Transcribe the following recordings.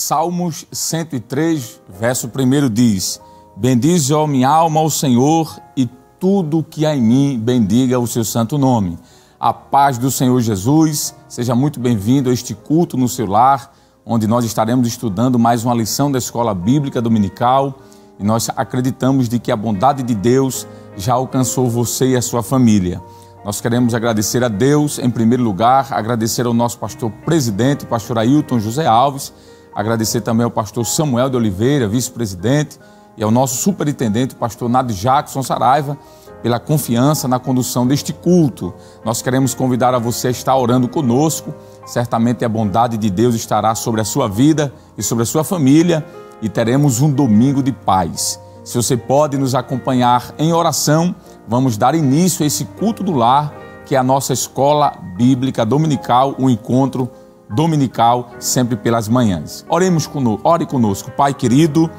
Salmos 103, verso 1 diz: Bendize, ó minha alma, ao Senhor, e tudo que há em mim bendiga o seu santo nome. A paz do Senhor Jesus, seja muito bem-vindo a este culto no seu lar, onde nós estaremos estudando mais uma lição da Escola Bíblica Dominical, e nós acreditamos de que a bondade de Deus já alcançou você e a sua família. Nós queremos agradecer a Deus, em primeiro lugar, agradecer ao nosso pastor presidente, pastor Ailton José Alves, agradecer também ao pastor Samuel de Oliveira, vice-presidente, e ao nosso superintendente, pastor Nado Jackson Saraiva, pela confiança na condução deste culto. Nós queremos convidar a você a estar orando conosco. Certamente a bondade de Deus estará sobre a sua vida e sobre a sua família, e teremos um domingo de paz. Se você pode nos acompanhar em oração, vamos dar início a esse culto do lar, que é a nossa Escola Bíblica Dominical, um encontro dominical, sempre pelas manhãs. Ore conosco. Pai querido,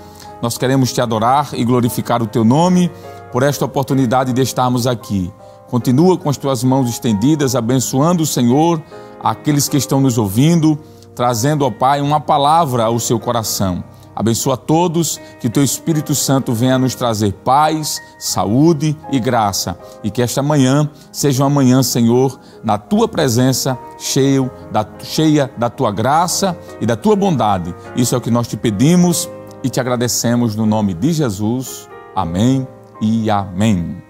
nós queremos te adorar e glorificar o teu nome por esta oportunidade de estarmos aqui. Continua com as tuas mãos estendidas, abençoando o Senhor, aqueles que estão nos ouvindo, trazendo, ó Pai, uma palavra ao seu coração. Abençoa a todos, que o teu Espírito Santo venha nos trazer paz, saúde e graça. E que esta manhã seja uma manhã, Senhor, na tua presença, cheia da tua graça e da tua bondade. Isso é o que nós te pedimos e te agradecemos no nome de Jesus. Amém e amém.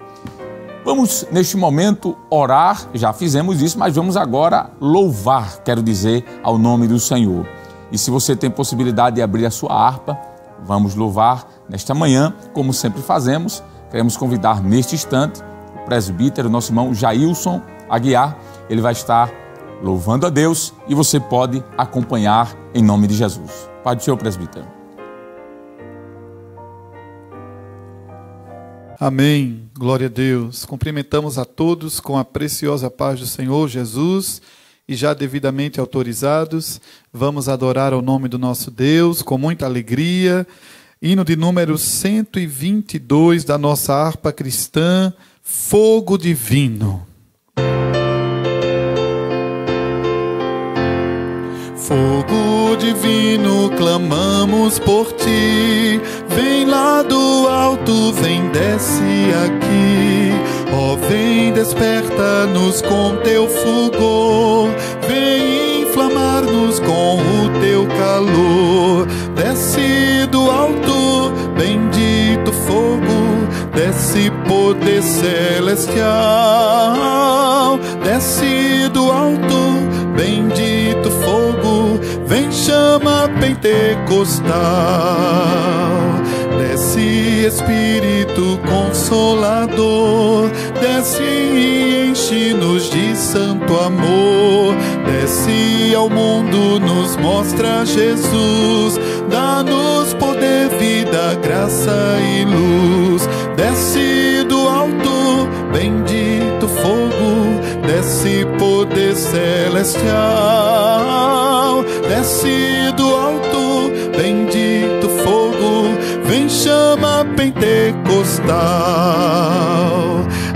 Vamos, neste momento, orar. Já fizemos isso, mas vamos agora louvar, quero dizer, ao nome do Senhor. E se você tem possibilidade de abrir a sua harpa, vamos louvar nesta manhã, como sempre fazemos. Queremos convidar neste instante o presbítero, nosso irmão Jailson Aguiar. Ele vai estar louvando a Deus e você pode acompanhar em nome de Jesus. Pai do Senhor, presbítero. Amém. Glória a Deus. Cumprimentamos a todos com a preciosa paz do Senhor Jesus. E já devidamente autorizados, vamos adorar ao nome do nosso Deus com muita alegria. Hino de número 122 da nossa harpa cristã, Fogo Divino. Fogo divino, clamamos por ti. Vem lá do alto, vem, desce aqui. Ó, vem, desperta-nos com teu fulgor. Vem inflamar-nos com o teu calor. Desce do alto, bendito fogo. Desce poder celestial. Desce do alto, bendito fogo. Vem chama pentecostal. Desce Espírito Consolador. Desce e enche-nos de santo amor. Desce ao mundo, nos mostra Jesus. Dá-nos poder, vida, graça e luz. Desce do alto, bendito fogo. Desce poder celestial. Desce do alto, bendito fogo. Vem chama pentecostal.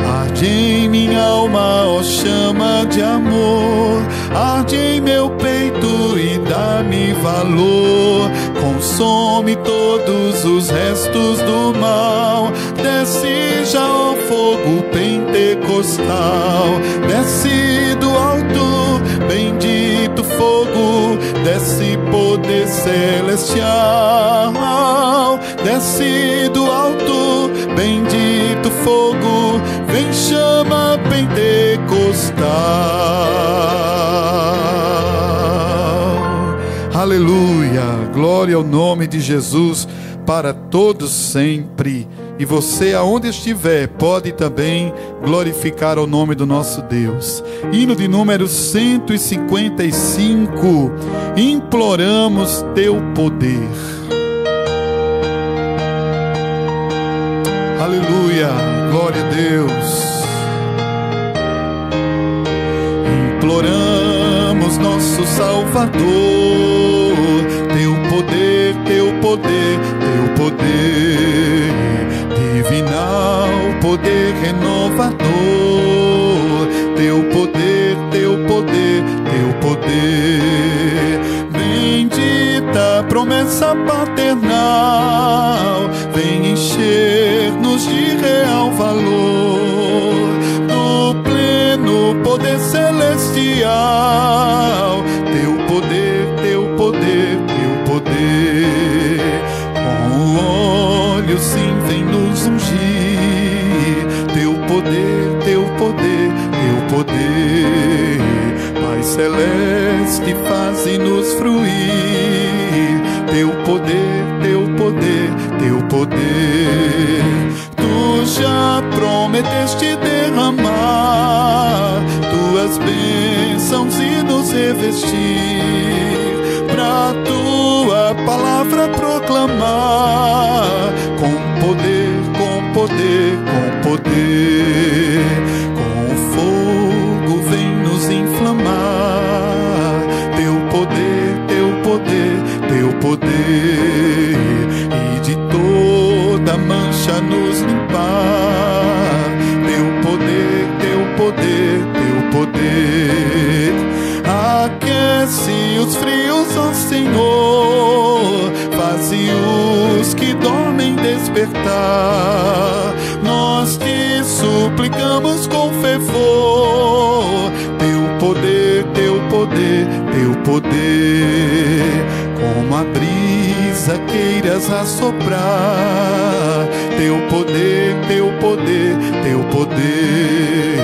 Arde em minha alma, ó chama de amor. Arde em meu peito e dá-me valor. Consome todos os restos do mal. Desce já, ó fogo pentecostal. Desce do alto, bendito fogo. Desce poder celestial. Desce do alto, bendito fogo. Vem chama pentecostal. Aleluia, glória ao nome de Jesus para todos sempre. E você, aonde estiver, pode também glorificar o nome do nosso Deus. Hino de número 155. Imploramos teu poder. Aleluia, glória a Deus. Imploramos nosso Salvador. Teu poder, teu poder, teu poder divinal, poder renovador. Teu poder, teu poder, teu poder. Bendita promessa paternal vem encher-nos de real valor, do pleno poder celestial. Teu poder, teu poder, teu poder, com o óleo sim vem nos ungir. Teu poder, teu poder, teu poder, Pai celeste, faze-nos fruir. Teu poder, teu poder, teu poder. Tu já prometeste derramar tuas bênçãos e nos revestir, pra tua palavra proclamar, com poder, com poder, com poder. Com o fogo vem nos inflamar. Teu poder, teu poder, teu poder, e de toda mancha nos limpar. Teu poder, teu poder, teu poder, aquece os frios, ó Senhor, faze os que dormem despertar. Nós te suplicamos com fervor. Teu poder, teu poder, teu poder, como a brisa queiras assoprar. Teu poder, teu poder, teu poder,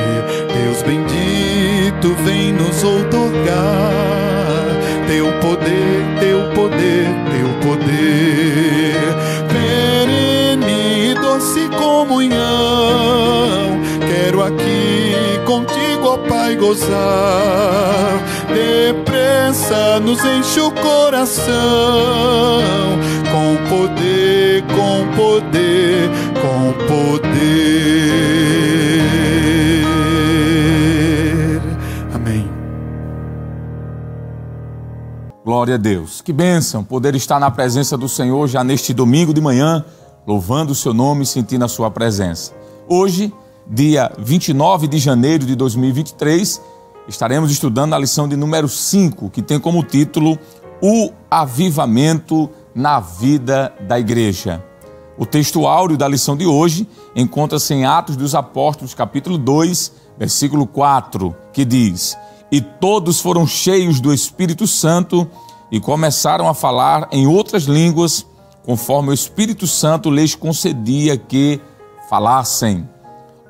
Deus bendito vem nos outorgar. Teu poder, teu poder, teu poder, perene e doce comunhão, quero aqui contigo, ó Pai, gozar. Depressa nos enche o coração, com poder, com poder, com poder. Amém. Glória a Deus. Que bênção poder estar na presença do Senhor já neste domingo de manhã, louvando o seu nome e sentindo a sua presença. Hoje, dia 29 de janeiro de 2023, estaremos estudando a lição de número 5, que tem como título O Avivamento na Vida da Igreja. O texto áureo da lição de hoje encontra-se em Atos dos Apóstolos, capítulo 2, versículo 4, que diz: E todos foram cheios do Espírito Santo e começaram a falar em outras línguas, conforme o Espírito Santo lhes concedia que falassem.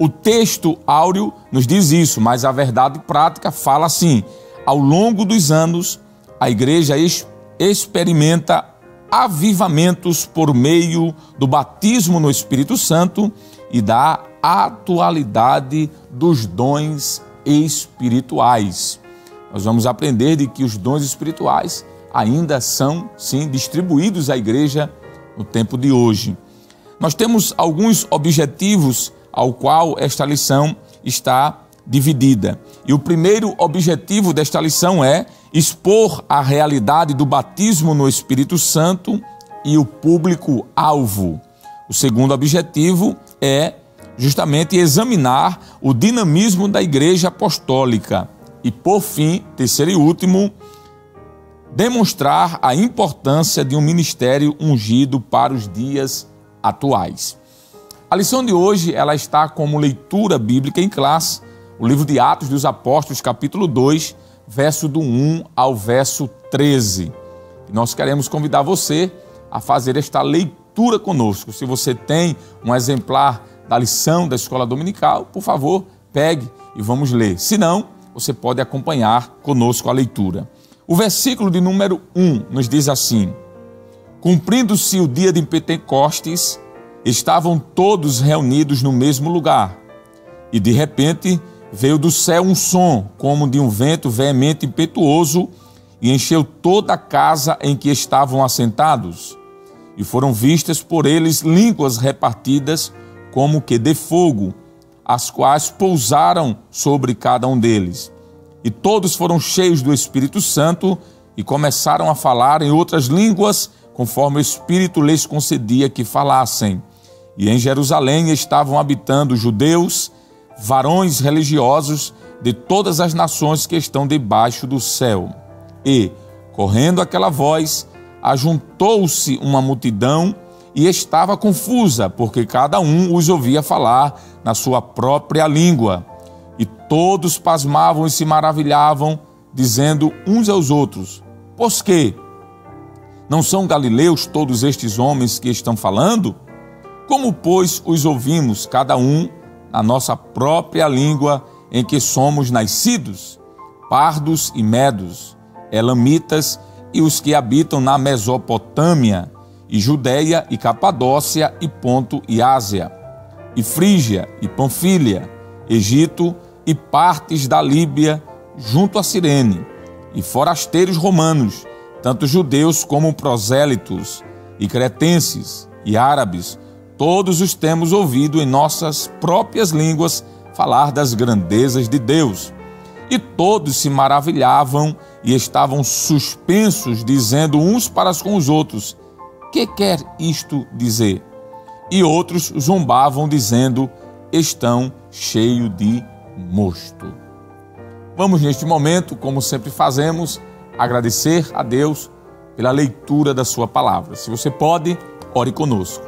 O texto áureo nos diz isso, mas a verdade prática fala assim: ao longo dos anos, a igreja experimenta avivamentos por meio do batismo no Espírito Santo e da atualidade dos dons espirituais. Nós vamos aprender de que os dons espirituais ainda são, sim, distribuídos à igreja no tempo de hoje. Nós temos alguns objetivos ao qual esta lição está dividida. E o primeiro objetivo desta lição é expor a realidade do batismo no Espírito Santo e o público-alvo. O segundo objetivo é justamente examinar o dinamismo da Igreja Apostólica. E, por fim, terceiro e último, demonstrar a importância de um ministério ungido para os dias atuais. A lição de hoje ela está como leitura bíblica em classe, o livro de Atos dos Apóstolos, capítulo 2, verso do 1 ao verso 13. E nós queremos convidar você a fazer esta leitura conosco. Se você tem um exemplar da lição da Escola Dominical, por favor, pegue e vamos ler. Se não, você pode acompanhar conosco a leitura. O versículo de número 1 nos diz assim: Cumprindo-se o dia de Pentecostes, estavam todos reunidos no mesmo lugar. E de repente veio do céu um som, como de um vento veemente e impetuoso, e encheu toda a casa em que estavam assentados. E foram vistas por eles línguas repartidas, como que de fogo, as quais pousaram sobre cada um deles. E todos foram cheios do Espírito Santo e começaram a falar em outras línguas, conforme o Espírito lhes concedia que falassem. E em Jerusalém estavam habitando judeus, varões religiosos de todas as nações que estão debaixo do céu. E, correndo aquela voz, ajuntou-se uma multidão e estava confusa, porque cada um os ouvia falar na sua própria língua. E todos pasmavam e se maravilhavam, dizendo uns aos outros: pois que? Não são galileus todos estes homens que estão falando? Como, pois, os ouvimos, cada um, na nossa própria língua em que somos nascidos? Pardos e medos, elamitas e os que habitam na Mesopotâmia, e Judeia e Capadócia e Ponto e Ásia, e Frígia e Panfília, Egito e partes da Líbia junto a Cirene, e forasteiros romanos, tanto judeus como prosélitos, e cretenses e árabes, todos os temos ouvido em nossas próprias línguas falar das grandezas de Deus. E todos se maravilhavam e estavam suspensos, dizendo uns para com os outros: que quer isto dizer? E outros zombavam, dizendo: estão cheios de mosto. Vamos, neste momento, como sempre fazemos, agradecer a Deus pela leitura da sua palavra. Se você pode, ore conosco.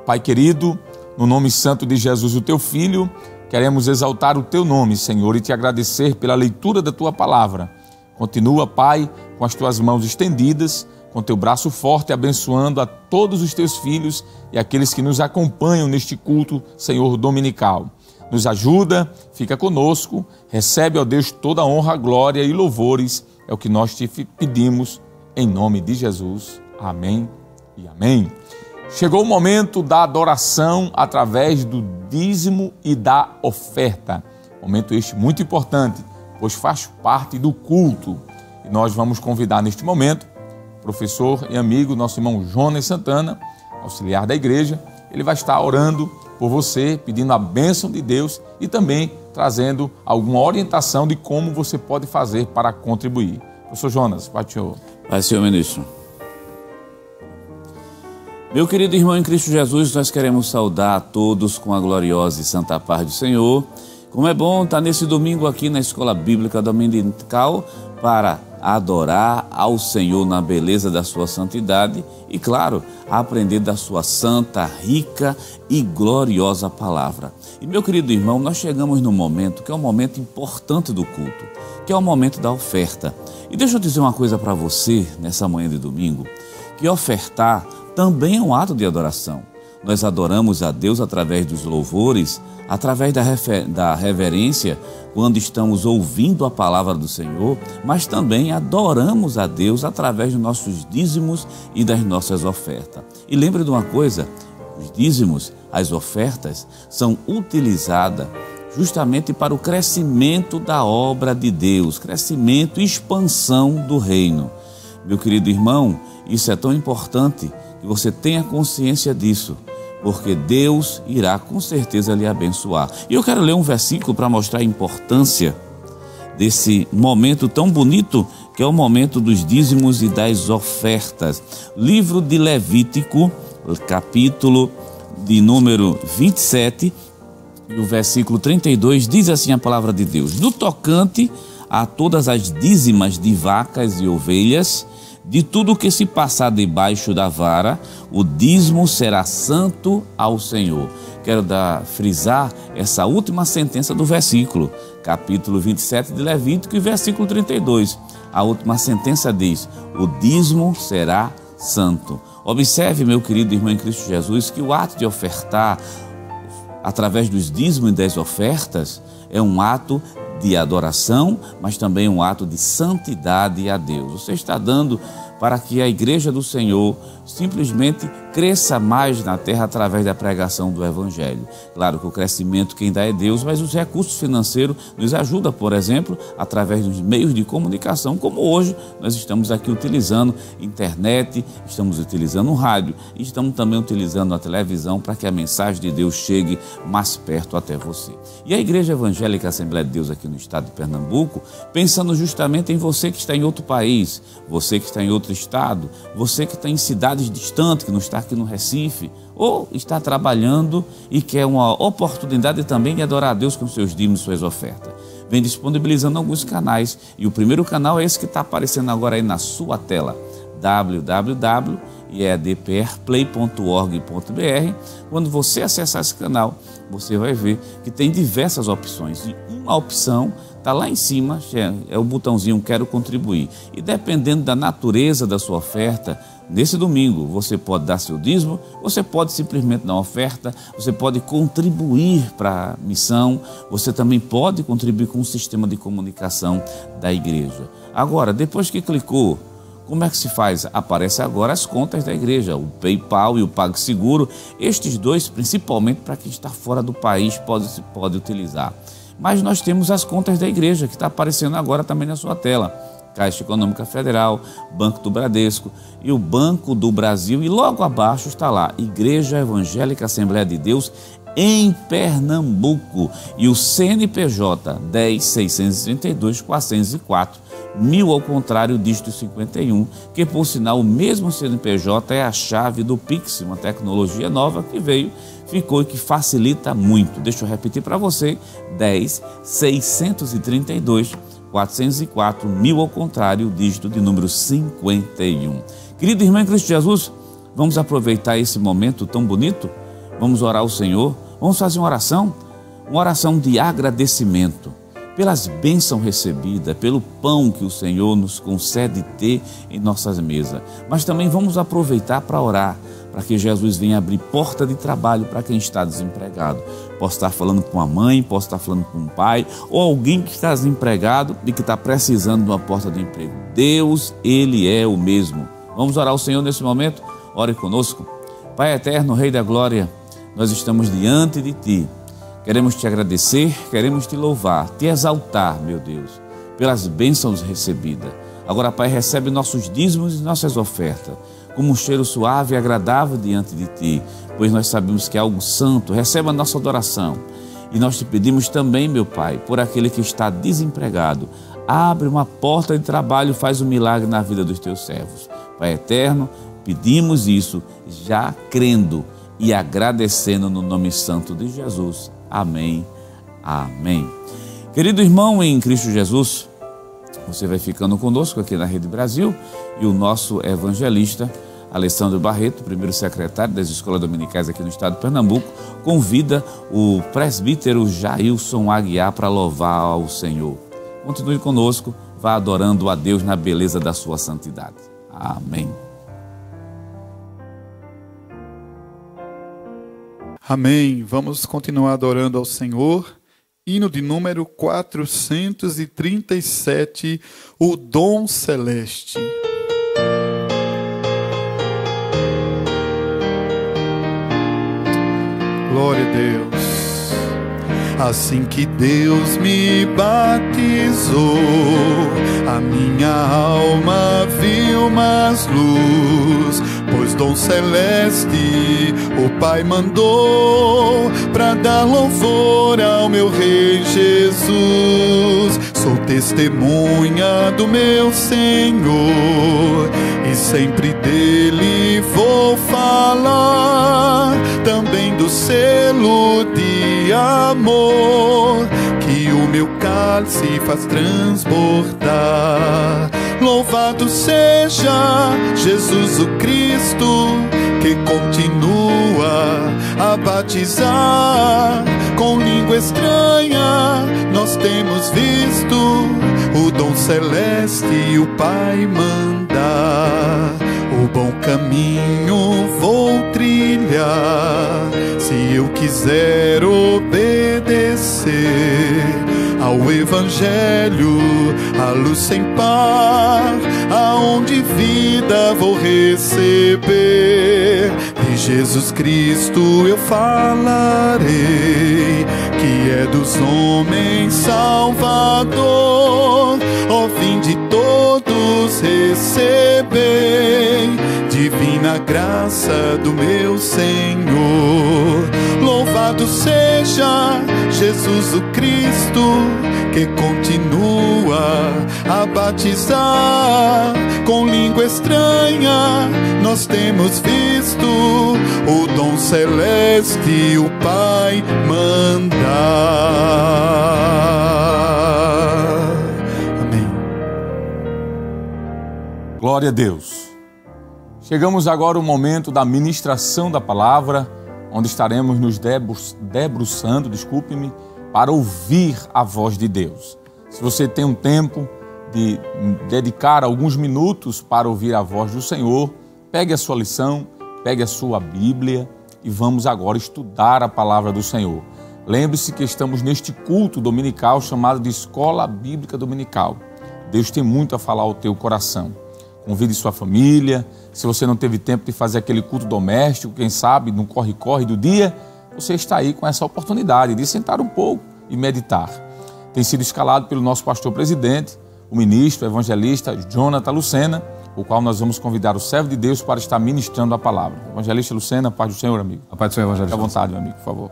Pai querido, no nome santo de Jesus, o teu Filho, queremos exaltar o teu nome, Senhor, e te agradecer pela leitura da tua palavra. Continua, Pai, com as tuas mãos estendidas, com teu braço forte, abençoando a todos os teus filhos e aqueles que nos acompanham neste culto, Senhor, dominical. Nos ajuda, fica conosco, recebe, ó Deus, toda a honra, glória e louvores, é o que nós te pedimos, em nome de Jesus. Amém e amém. Chegou o momento da adoração através do dízimo e da oferta. Momento este muito importante, pois faz parte do culto. E nós vamos convidar neste momento o professor e amigo, nosso irmão Jonas Santana, auxiliar da igreja. Ele vai estar orando por você, pedindo a bênção de Deus e também trazendo alguma orientação de como você pode fazer para contribuir. Professor Jonas, vai, senhor. Vai, senhor ministro. Meu querido irmão em Cristo Jesus, nós queremos saudar a todos com a gloriosa e santa paz do Senhor. Como é bom estar nesse domingo aqui na Escola Bíblica Dominical para adorar ao Senhor na beleza da sua santidade e, claro, aprender da sua santa, rica e gloriosa palavra. E, meu querido irmão, nós chegamos num momento que é um momento importante do culto, que é o momento da oferta. E deixa eu dizer uma coisa para você nessa manhã de domingo, que ofertar também é um ato de adoração. Nós adoramos a Deus através dos louvores, através da reverência, quando estamos ouvindo a palavra do Senhor, mas também adoramos a Deus através dos nossos dízimos e das nossas ofertas. E lembre de uma coisa, os dízimos, as ofertas, são utilizadas justamente para o crescimento da obra de Deus, crescimento e expansão do reino. Meu querido irmão, isso é tão importante que você tenha consciência disso, porque Deus irá com certeza lhe abençoar. E eu quero ler um versículo para mostrar a importância desse momento tão bonito, que é o momento dos dízimos e das ofertas. Livro de Levítico, capítulo de número 27, e o versículo 32, diz assim a palavra de Deus: no tocante a todas as dízimas de vacas e ovelhas, de tudo que se passar debaixo da vara, o dízimo será santo ao Senhor. Quero frisar essa última sentença do versículo, capítulo 27 de Levítico e versículo 32. A última sentença diz: o dízimo será santo. Observe, meu querido irmão em Cristo Jesus, que o ato de ofertar através dos dízimos e das ofertas é um ato de adoração, mas também um ato de santidade a Deus. Você está dando para que a igreja do Senhor simplesmente cresça mais na terra através da pregação do Evangelho. Claro que o crescimento quem dá é Deus, mas os recursos financeiros nos ajudam, por exemplo, através dos meios de comunicação, como hoje nós estamos aqui utilizando internet, estamos utilizando o rádio e estamos também utilizando a televisão para que a mensagem de Deus chegue mais perto até você. E a Igreja Evangélica Assembleia de Deus aqui no estado de Pernambuco, pensando justamente em você que está em outro país, você que está em outro estado, você que está em cidades distantes, que não está aqui no Recife, ou está trabalhando e quer uma oportunidade também de adorar a Deus com seus dízimos e suas ofertas. Vem disponibilizando alguns canais, e o primeiro canal é esse que está aparecendo agora aí na sua tela. www.iedprplay.org.br. Quando você acessar esse canal, você vai ver que tem diversas opções. E uma opção está lá em cima, é o botãozinho Quero Contribuir. E dependendo da natureza da sua oferta, nesse domingo você pode dar seu dízimo, você pode simplesmente dar uma oferta, você pode contribuir para a missão, você também pode contribuir com o sistema de comunicação da igreja. Agora, depois que clicou, como é que se faz? Aparece agora as contas da igreja, o PayPal e o PagSeguro. Estes dois, principalmente para quem está fora do país, pode utilizar. Mas nós temos as contas da igreja, que está aparecendo agora também na sua tela. Caixa Econômica Federal, Banco do Bradesco e o Banco do Brasil. E logo abaixo está lá, Igreja Evangélica Assembleia de Deus em Pernambuco. E o CNPJ 10.632.404. 1000 ao contrário, dígito 51, que por sinal o mesmo CNPJ é a chave do Pix, uma tecnologia nova que veio, ficou e que facilita muito. Deixa eu repetir para você, 10.632.404, 1000 ao contrário, dígito de número 51. Querido irmão em Cristo Jesus, vamos aproveitar esse momento tão bonito, vamos orar ao Senhor, vamos fazer uma oração de agradecimento pelas bênçãos recebidas, pelo pão que o Senhor nos concede ter em nossas mesas. Mas também vamos aproveitar para orar, para que Jesus venha abrir porta de trabalho para quem está desempregado. Posso estar falando com a mãe, posso estar falando com o pai, ou alguém que está desempregado e que está precisando de uma porta de emprego. Deus, Ele é o mesmo. Vamos orar ao Senhor nesse momento? Ore conosco. Pai eterno, Rei da Glória, nós estamos diante de Ti. Queremos Te agradecer, queremos Te louvar, Te exaltar, meu Deus, pelas bênçãos recebidas. Agora, Pai, recebe nossos dízimos e nossas ofertas, como um cheiro suave e agradável diante de Ti, pois nós sabemos que é algo santo. Receba a nossa adoração. E nós Te pedimos também, meu Pai, por aquele que está desempregado, abre uma porta de trabalho, faz um milagre na vida dos Teus servos. Pai eterno, pedimos isso já crendo e agradecendo no nome santo de Jesus. Amém, amém. Querido irmão em Cristo Jesus, você vai ficando conosco aqui na Rede Brasil e o nosso evangelista Alessandro Barreto, primeiro secretário das escolas dominicais aqui no estado de Pernambuco, convida o presbítero Jailson Aguiar para louvar ao Senhor. Continue conosco, vá adorando a Deus na beleza da sua santidade. Amém. Amém. Vamos continuar adorando ao Senhor. Hino de número 437, o Dom Celeste. Glória a Deus. Assim que Deus me batizou, a minha alma viu mais luz, pois dom celeste o Pai mandou para dar louvor ao meu Rei Jesus. Sou testemunha do meu Senhor e sempre dele vou falar, também do selo de amor que o meu cálice faz transbordar. Louvado seja Jesus o Cristo, que continua a batizar com língua estranha. Nós temos visto o dom celeste o Pai mandar. O bom caminho vou trilhar, se eu quiser obedecer ao Evangelho, a luz sem par, aonde vida vou receber. De Jesus Cristo eu falarei, que é dos homens Salvador. Ó, vinde todos recebei divina graça do meu Senhor. Louvado seja Jesus o Cristo, que continua a batizar com língua estranha. Nós temos visto o dom celeste o Pai mandar. Amém. Glória a Deus. Chegamos agora ao momento da ministração da palavra, onde estaremos nos debruçando, para ouvir a voz de Deus. Se você tem um tempo de dedicar alguns minutos para ouvir a voz do Senhor, pegue a sua lição, pegue a sua Bíblia e vamos agora estudar a palavra do Senhor. Lembre-se que estamos neste culto dominical chamado de Escola Bíblica Dominical. Deus tem muito a falar ao teu coração. Convide sua família. Se você não teve tempo de fazer aquele culto doméstico, quem sabe no corre-corre do dia, você está aí com essa oportunidade de sentar um pouco e meditar. Tem sido escalado pelo nosso pastor presidente, o ministro evangelista Jonathan Lucena, o qual nós vamos convidar o servo de Deus para estar ministrando a palavra. Evangelista Lucena, paz do Senhor, amigo. A paz do Senhor, evangelista. Fique à vontade, meu amigo, por favor.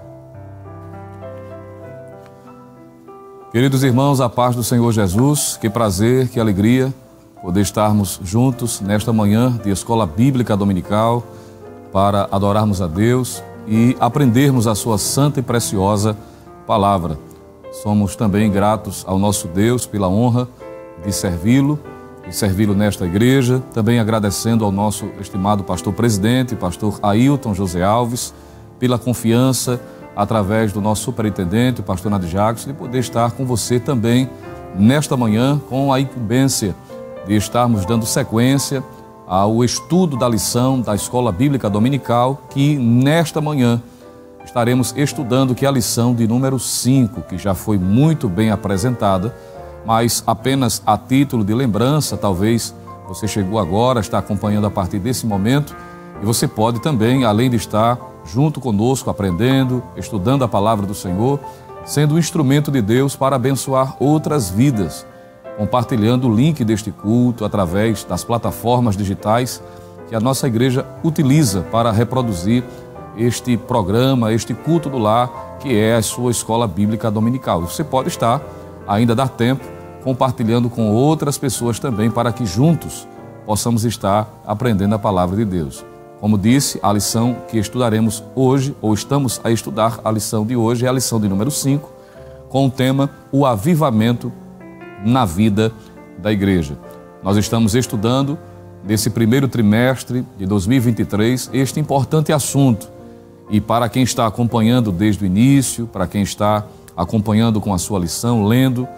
Queridos irmãos, a paz do Senhor Jesus, que prazer, que alegria poder estarmos juntos nesta manhã de Escola Bíblica Dominical para adorarmos a Deus e aprendermos a sua santa e preciosa palavra. Somos também gratos ao nosso Deus pela honra de servi-lo e servi-lo nesta igreja, também agradecendo ao nosso estimado pastor presidente, pastor Ailton José Alves, pela confiança através do nosso superintendente, o pastor Nadir Jacques, de poder estar com você também nesta manhã com a incumbência de estarmos dando sequência ao estudo da lição da Escola Bíblica Dominical, que nesta manhã estaremos estudando, que é a lição de número 5, que já foi muito bem apresentada, mas apenas a título de lembrança, talvez você chegou agora, está acompanhando a partir desse momento, e você pode também, além de estar junto conosco, aprendendo, estudando a palavra do Senhor, sendo um instrumento de Deus para abençoar outras vidas, compartilhando o link deste culto através das plataformas digitais que a nossa igreja utiliza para reproduzir este programa, este culto do lar, que é a sua Escola Bíblica Dominical. Você pode estar, ainda dá tempo, compartilhando com outras pessoas também, para que juntos possamos estar aprendendo a palavra de Deus. Como disse, a lição que estudaremos hoje, ou estamos a estudar, a lição de hoje é a lição de número 5, com o tema O Avivamento na Vida da Igreja. Nós estamos estudando, nesse primeiro trimestre de 2023, este importante assunto. E para quem está acompanhando desde o início, para quem está acompanhando com a sua lição, lendo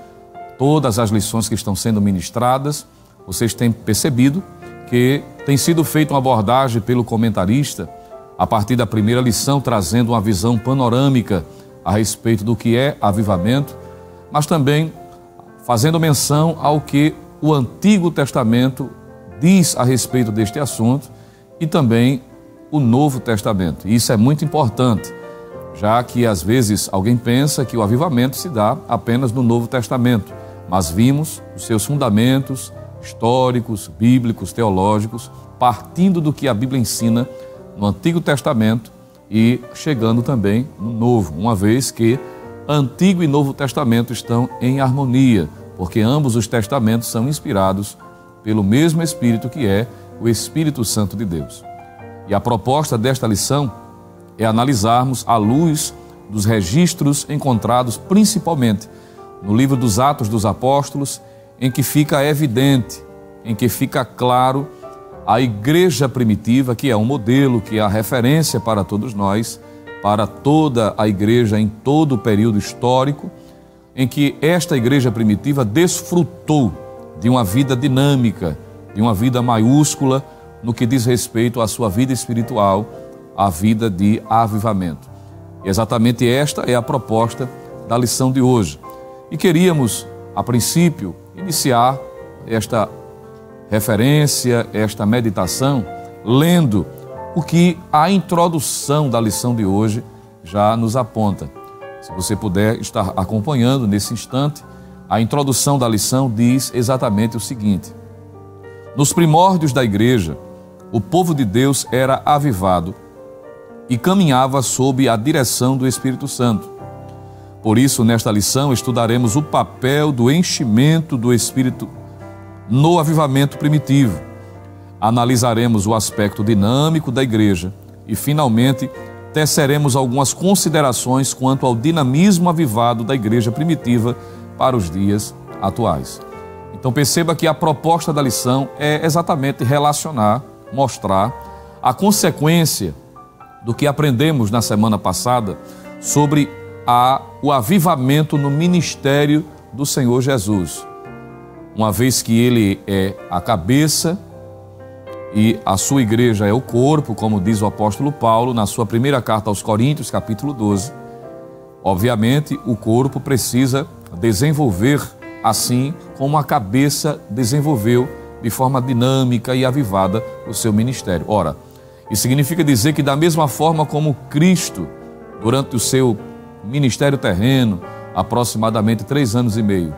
todas as lições que estão sendo ministradas, vocês têm percebido que tem sido feita uma abordagem pelo comentarista a partir da primeira lição, trazendo uma visão panorâmica a respeito do que é avivamento, mas também fazendo menção ao que o Antigo Testamento diz a respeito deste assunto e também o Novo Testamento. E isso é muito importante, já que às vezes alguém pensa que o avivamento se dá apenas no Novo Testamento, mas vimos os seus fundamentos históricos, bíblicos, teológicos, partindo do que a Bíblia ensina no Antigo Testamento e chegando também no Novo, uma vez que Antigo e Novo Testamento estão em harmonia, porque ambos os testamentos são inspirados pelo mesmo Espírito, que é o Espírito Santo de Deus. E a proposta desta lição é analisarmos à luz dos registros encontrados principalmente no livro dos Atos dos Apóstolos, em que fica evidente, em que fica claro a igreja primitiva, que é um modelo, que é a referência para todos nós, para toda a igreja em todo o período histórico, em que esta igreja primitiva desfrutou de uma vida dinâmica, de uma vida maiúscula no que diz respeito à sua vida espiritual, à vida de avivamento. E exatamente esta é a proposta da lição de hoje. E queríamos, a princípio, iniciar esta referência, esta meditação, lendo o que a introdução da lição de hoje já nos aponta. Se você puder estar acompanhando nesse instante, a introdução da lição diz exatamente o seguinte: nos primórdios da igreja, o povo de Deus era avivado e caminhava sob a direção do Espírito Santo. Por isso, nesta lição, estudaremos o papel do enchimento do Espírito no avivamento primitivo. Analisaremos o aspecto dinâmico da igreja e, finalmente, teceremos algumas considerações quanto ao dinamismo avivado da igreja primitiva para os dias atuais. Então perceba que a proposta da lição é exatamente relacionar mostrar a consequência do que aprendemos na semana passada sobre o avivamento no ministério do Senhor Jesus. Uma vez que Ele é a cabeça e a sua igreja é o corpo, como diz o apóstolo Paulo na sua primeira carta aos Coríntios, capítulo 12. Obviamente, o corpo precisa desenvolver assim como a cabeça desenvolveu de forma dinâmica e avivada o seu ministério. Ora, isso significa dizer que da mesma forma como Cristo, durante o seu ministério terreno, aproximadamente 3 anos e meio,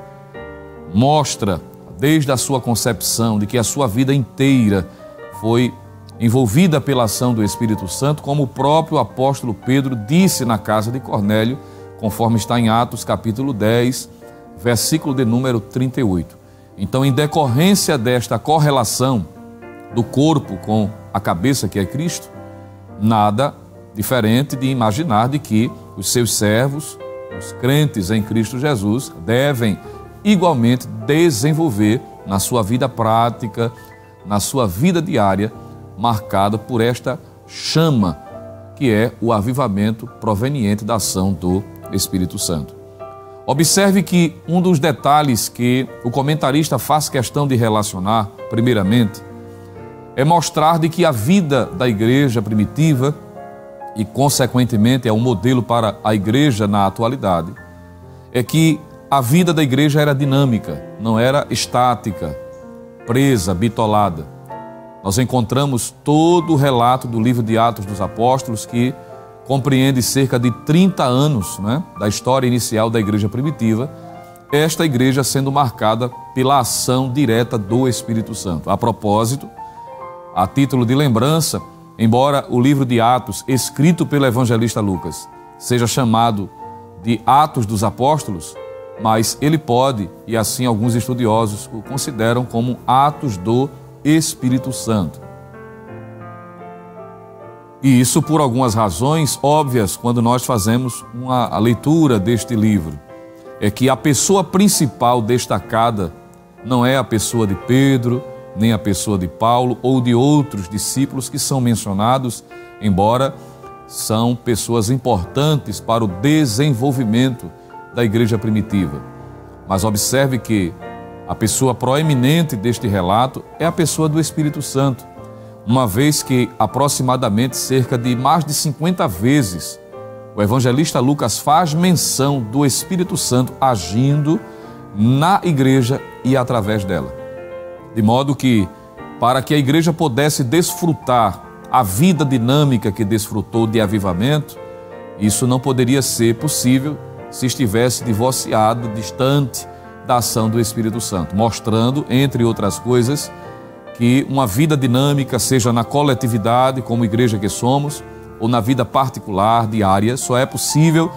mostra desde a sua concepção de que a sua vida inteira foi envolvida pela ação do Espírito Santo, como o próprio apóstolo Pedro disse na casa de Cornélio, conforme está em Atos capítulo 10, versículo de número 38. Então, em decorrência desta correlação do corpo com a cabeça, que é Cristo, nada diferente de imaginar de que os seus servos, os crentes em Cristo Jesus, devem igualmente desenvolver na sua vida prática, na sua vida diária, marcada por esta chama, que é o avivamento proveniente da ação do Espírito Santo. Observe que um dos detalhes que o comentarista faz questão de relacionar, primeiramente, é mostrar de que a vida da igreja primitiva, e consequentemente é um modelo para a igreja na atualidade, é que a vida da igreja era dinâmica, não era estática, presa, bitolada. Nós encontramos todo o relato do livro de Atos dos Apóstolos, que compreende cerca de 30 anos, da história inicial da igreja primitiva, esta igreja sendo marcada pela ação direta do Espírito Santo. A propósito, a título de lembrança, embora o livro de Atos, escrito pelo evangelista Lucas, seja chamado de Atos dos Apóstolos, mas ele pode, e assim alguns estudiosos o consideram como Atos do Espírito Santo. E isso por algumas razões óbvias quando nós fazemos a leitura deste livro. É que a pessoa principal destacada não é a pessoa de Pedro, nem a pessoa de Paulo ou de outros discípulos que são mencionados, embora são pessoas importantes para o desenvolvimento da igreja primitiva. Mas observe que a pessoa proeminente deste relato é a pessoa do Espírito Santo, uma vez que aproximadamente cerca de mais de 50 vezes o evangelista Lucas faz menção do Espírito Santo agindo na igreja e através dela. De modo que, para que a igreja pudesse desfrutar a vida dinâmica que desfrutou de avivamento, isso não poderia ser possível se estivesse divorciado, distante da ação do Espírito Santo, mostrando, entre outras coisas, que uma vida dinâmica, seja na coletividade, como igreja que somos, ou na vida particular, diária, só é possível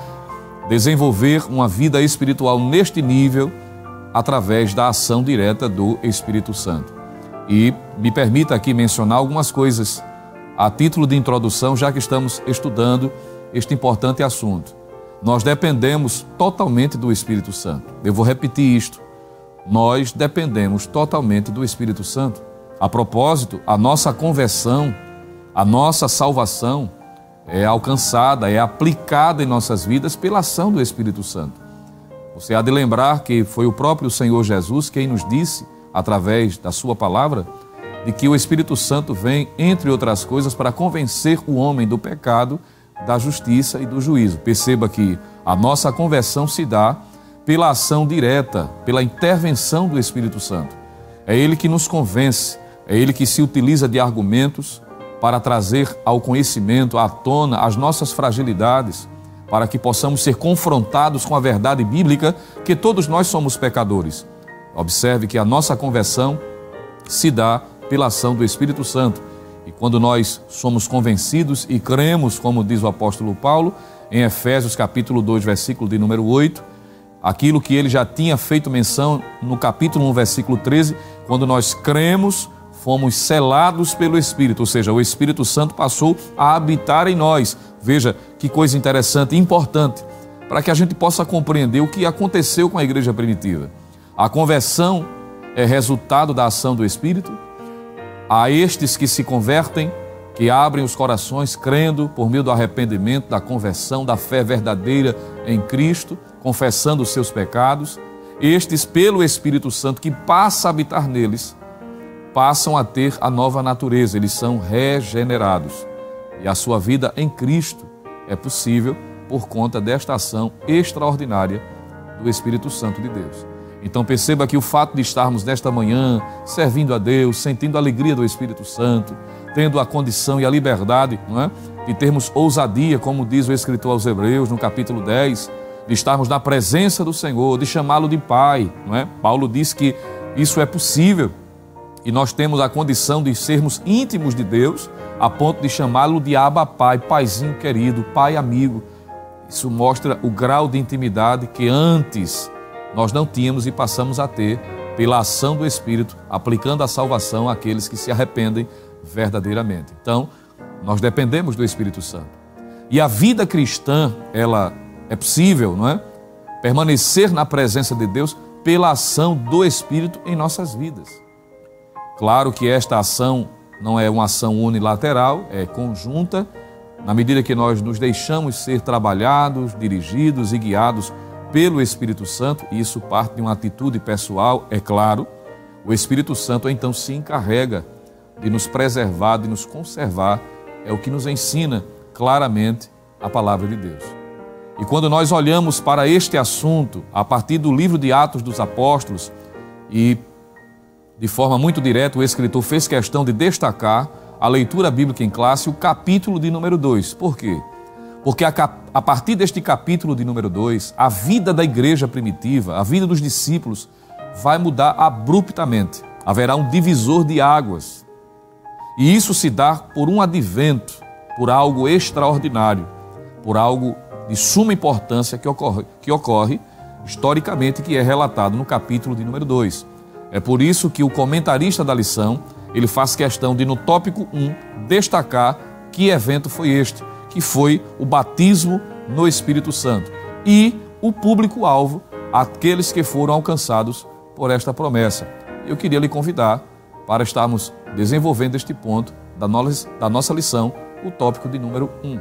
desenvolver uma vida espiritual neste nível através da ação direta do Espírito Santo. E me permita aqui mencionar algumas coisas a título de introdução, já que estamos estudando este importante assunto. Nós dependemos totalmente do Espírito Santo. Eu vou repetir isto. Nós dependemos totalmente do Espírito Santo. A propósito, a nossa conversão, a nossa salvação é alcançada, é aplicada em nossas vidas pela ação do Espírito Santo. Você há de lembrar que foi o próprio Senhor Jesus quem nos disse, através da sua palavra, de que o Espírito Santo vem, entre outras coisas, para convencer o homem do pecado, da justiça e do juízo. Perceba que a nossa conversão se dá pela ação direta, pela intervenção do Espírito Santo. É Ele que nos convence, é Ele que se utiliza de argumentos para trazer ao conhecimento, à tona, as nossas fragilidades, para que possamos ser confrontados com a verdade bíblica que todos nós somos pecadores. Observe que a nossa conversão se dá pela ação do Espírito Santo. E quando nós somos convencidos e cremos, como diz o apóstolo Paulo, em Efésios capítulo 2, versículo de número 8, aquilo que ele já tinha feito menção no capítulo 1, versículo 13, quando nós cremos, fomos selados pelo Espírito, ou seja, o Espírito Santo passou a habitar em nós. Veja que coisa interessante e importante, para que a gente possa compreender o que aconteceu com a igreja primitiva. A conversão é resultado da ação do Espírito, a estes que se convertem, que abrem os corações crendo por meio do arrependimento, da conversão, da fé verdadeira em Cristo, confessando os seus pecados, estes, pelo Espírito Santo que passa a habitar neles, passam a ter a nova natureza, eles são regenerados. E a sua vida em Cristo é possível por conta desta ação extraordinária do Espírito Santo de Deus. Então perceba que o fato de estarmos nesta manhã servindo a Deus, sentindo a alegria do Espírito Santo, tendo a condição e a liberdade, não é, de termos ousadia, como diz o escritor aos Hebreus no capítulo 10, de estarmos na presença do Senhor, de chamá-lo de Pai, não é? Paulo diz que isso é possível e nós temos a condição de sermos íntimos de Deus a ponto de chamá-lo de Abba Pai, Paizinho querido, Pai amigo. Isso mostra o grau de intimidade que antes nós não tínhamos e passamos a ter pela ação do Espírito, aplicando a salvação àqueles que se arrependem verdadeiramente. Então, nós dependemos do Espírito Santo. E a vida cristã, ela é possível, não é? Permanecer na presença de Deus pela ação do Espírito em nossas vidas. Claro que esta ação não é uma ação unilateral, é conjunta, na medida que nós nos deixamos ser trabalhados, dirigidos e guiados pelo Espírito Santo, e isso parte de uma atitude pessoal, é claro, o Espírito Santo então se encarrega de nos preservar, de nos conservar, é o que nos ensina claramente a palavra de Deus. E quando nós olhamos para este assunto, a partir do livro de Atos dos Apóstolos, e de forma muito direta o escritor fez questão de destacar a leitura bíblica em classe, o capítulo de número 2. Por quê? Porque a partir deste capítulo de número 2, a vida da igreja primitiva, a vida dos discípulos, vai mudar abruptamente. Haverá um divisor de águas. E isso se dá por um advento, por algo extraordinário, por algo de suma importância que ocorre historicamente, que é relatado no capítulo de número 2. É por isso que o comentarista da lição, ele faz questão de, no tópico 1, destacar que evento foi este, que foi o batismo no Espírito Santo. E o público-alvo, aqueles que foram alcançados por esta promessa. Eu queria lhe convidar para estarmos desenvolvendo este ponto da nossa lição, o tópico de número 1.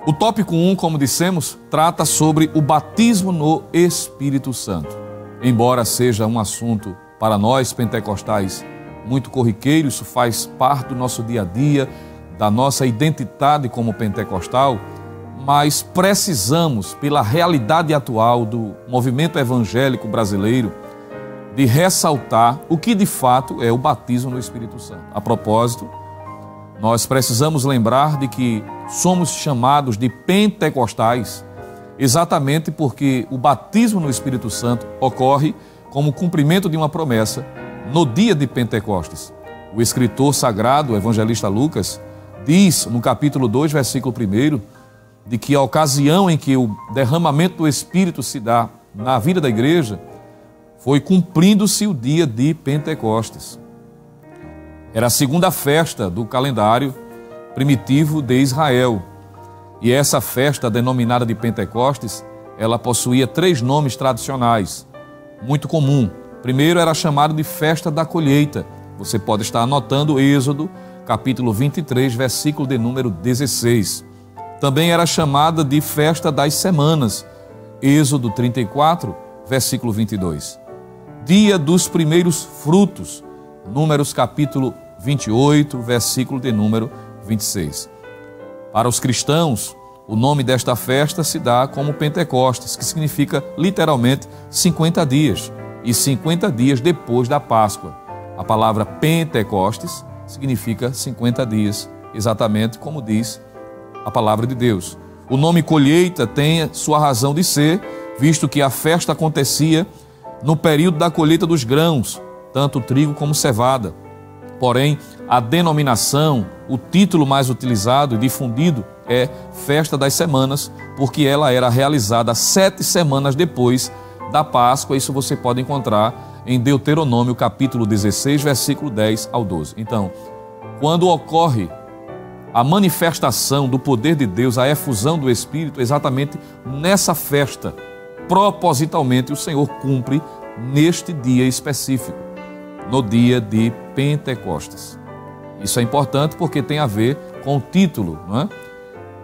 O tópico 1, como dissemos, trata sobre o batismo no Espírito Santo. Embora seja um assunto para nós pentecostais muito corriqueiro, isso faz parte do nosso dia a dia, da nossa identidade como pentecostal, mas precisamos, pela realidade atual do movimento evangélico brasileiro, de ressaltar o que de fato é o batismo no Espírito Santo. A propósito, nós precisamos lembrar de que somos chamados de pentecostais exatamente porque o batismo no Espírito Santo ocorre como cumprimento de uma promessa no dia de Pentecostes. O escritor sagrado, o evangelista Lucas, diz no capítulo 2, versículo 1, de que a ocasião em que o derramamento do Espírito se dá na vida da igreja foi cumprindo-se o dia de Pentecostes. Era a segunda festa do calendário primitivo de Israel. E essa festa, denominada de Pentecostes, ela possuía 3 nomes tradicionais, muito comum. Primeiro era chamado de Festa da Colheita. Você pode estar anotando Êxodo, capítulo 23, versículo de número 16. Também era chamada de Festa das Semanas, Êxodo 34, versículo 22. Dia dos Primeiros Frutos, Números capítulo 28, versículo de número 26. Para os cristãos, o nome desta festa se dá como Pentecostes, que significa literalmente 50 dias, e 50 dias depois da Páscoa. A palavra Pentecostes significa 50 dias, exatamente como diz a palavra de Deus. O nome colheita tem sua razão de ser, visto que a festa acontecia no período da colheita dos grãos, tanto trigo como cevada. Porém, a denominação, o título mais utilizado e difundido é Festa das Semanas, porque ela era realizada 7 semanas depois da Páscoa. Isso você pode encontrar em Deuteronômio, capítulo 16, versículo 10 ao 12. Então, quando ocorre a manifestação do poder de Deus, a efusão do Espírito, exatamente nessa festa, propositalmente o Senhor cumpre neste dia específico. no dia de Pentecostes. Isso é importante porque tem a ver com o título, não é?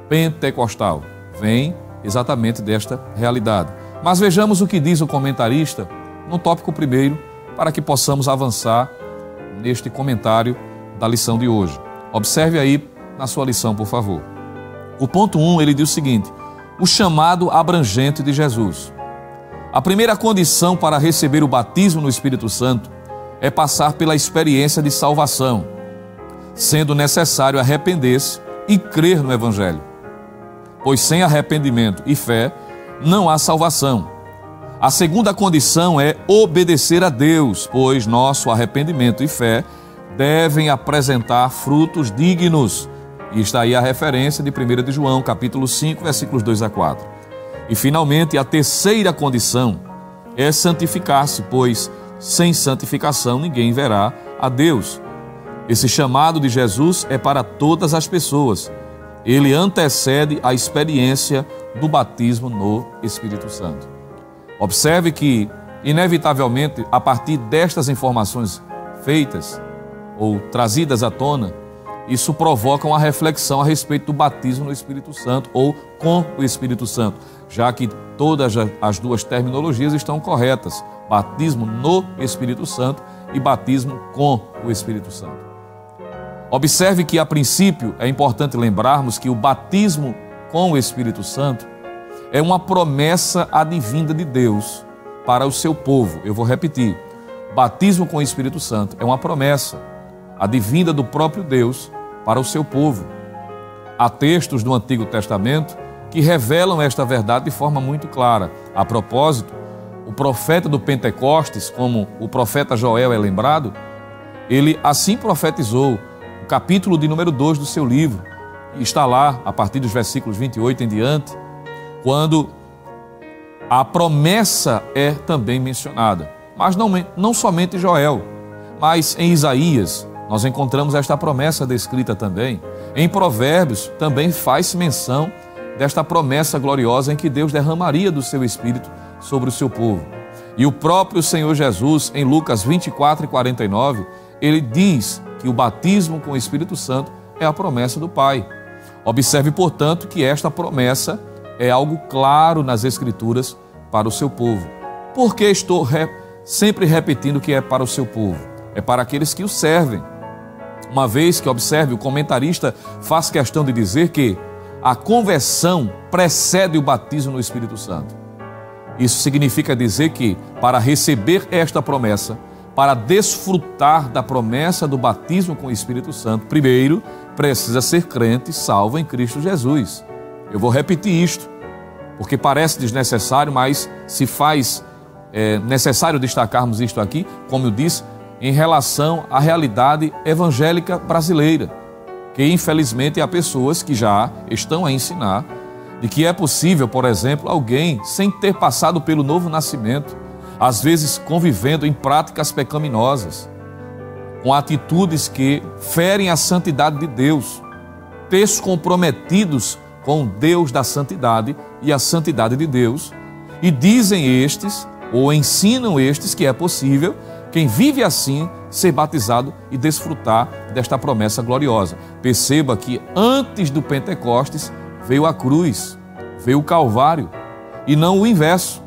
Pentecostal. Vem exatamente desta realidade. Mas vejamos o que diz o comentarista no tópico primeiro, para que possamos avançar neste comentário da lição de hoje. Observe aí na sua lição, por favor. O ponto 1, ele diz o seguinte: o chamado abrangente de Jesus. A primeira condição para receber o batismo no Espírito Santo é passar pela experiência de salvação, sendo necessário arrepender-se e crer no Evangelho. Pois sem arrependimento e fé não há salvação. A segunda condição é obedecer a Deus, pois nosso arrependimento e fé devem apresentar frutos dignos. E está aí a referência de 1 de João, capítulo 5, versículos 2 a 4. E finalmente, a terceira condição é santificar-se, pois sem santificação ninguém verá a Deus. Esse chamado de Jesus é para todas as pessoas. Ele antecede a experiência do batismo no Espírito Santo. Observe que, inevitavelmente, a partir destas informações feitas ou trazidas à tona, isso provoca uma reflexão a respeito do batismo no Espírito Santo ou com o Espírito Santo, já que todas as duas terminologias estão corretas: batismo no Espírito Santo e batismo com o Espírito Santo. Observe que, a princípio, é importante lembrarmos que o batismo com o Espírito Santo é uma promessa advinda de Deus para o seu povo. Eu vou repetir: o batismo com o Espírito Santo é uma promessa advinda do próprio Deus para o seu povo. Há textos do Antigo Testamento que revelam esta verdade de forma muito clara. A propósito, o profeta do Pentecostes, como o profeta Joel é lembrado, ele assim profetizou o capítulo de número 2 do seu livro. E está lá, a partir dos versículos 28 em diante, quando a promessa é também mencionada. Mas não somente Joel, mas em Isaías nós encontramos esta promessa descrita também. Em Provérbios também faz-se menção desta promessa gloriosa em que Deus derramaria do seu Espírito sobre o seu povo. E o próprio Senhor Jesus, em Lucas 24 e 49, ele diz que o batismo com o Espírito Santo é a promessa do Pai. Observe, portanto, que esta promessa é algo claro nas Escrituras para o seu povo. Por que estou sempre repetindo que é para o seu povo? É para aqueles que o servem. Uma vez que, observe, o comentarista faz questão de dizer que a conversão precede o batismo no Espírito Santo. Isso significa dizer que, para receber esta promessa, para desfrutar da promessa do batismo com o Espírito Santo, primeiro precisa ser crente salvo em Cristo Jesus. Eu vou repetir isto, porque parece desnecessário, mas se faz necessário destacarmos isto aqui, como eu disse, em relação à realidade evangélica brasileira, que infelizmente há pessoas que já estão a ensinar de que é possível, por exemplo, alguém sem ter passado pelo novo nascimento, às vezes convivendo em práticas pecaminosas, com atitudes que ferem a santidade de Deus, descomprometidos com o Deus da santidade e a santidade de Deus, e dizem estes, ou ensinam estes, que é possível quem vive assim ser batizado e desfrutar desta promessa gloriosa. Perceba que antes do Pentecostes veio a cruz, veio o Calvário, e não o inverso.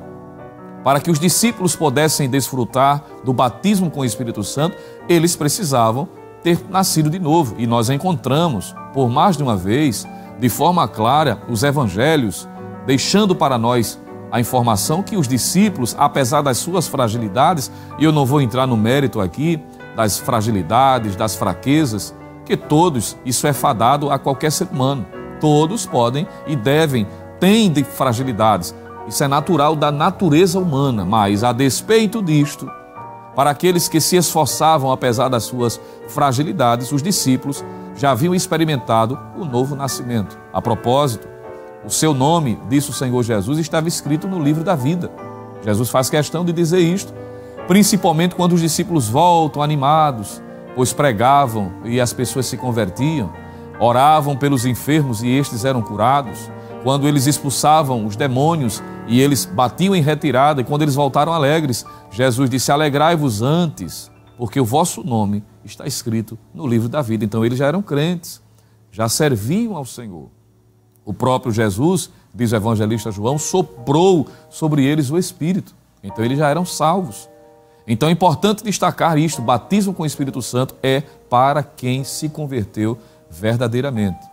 Para que os discípulos pudessem desfrutar do batismo com o Espírito Santo, eles precisavam ter nascido de novo. E nós encontramos, por mais de uma vez, de forma clara, os evangelhos, deixando para nós a informação que os discípulos, apesar das suas fragilidades, e eu não vou entrar no mérito aqui das fragilidades, das fraquezas, que todos, isso é fadado a qualquer ser humano. Todos podem e devem, têm de fragilidades. Isso é natural da natureza humana, mas a despeito disto, para aqueles que se esforçavam apesar das suas fragilidades, os discípulos já haviam experimentado o novo nascimento. A propósito, o seu nome, disse o Senhor Jesus, estava escrito no livro da vida. Jesus faz questão de dizer isto, principalmente quando os discípulos voltam animados, pois pregavam e as pessoas se convertiam, oravam pelos enfermos e estes eram curados, quando eles expulsavam os demônios e eles batiam em retirada, e quando eles voltaram alegres, Jesus disse: alegrai-vos antes, porque o vosso nome está escrito no livro da vida. Então eles já eram crentes, já serviam ao Senhor. O próprio Jesus, diz o evangelista João, soprou sobre eles o Espírito. Então eles já eram salvos. Então é importante destacar isto: batismo com o Espírito Santo é para quem se converteu verdadeiramente.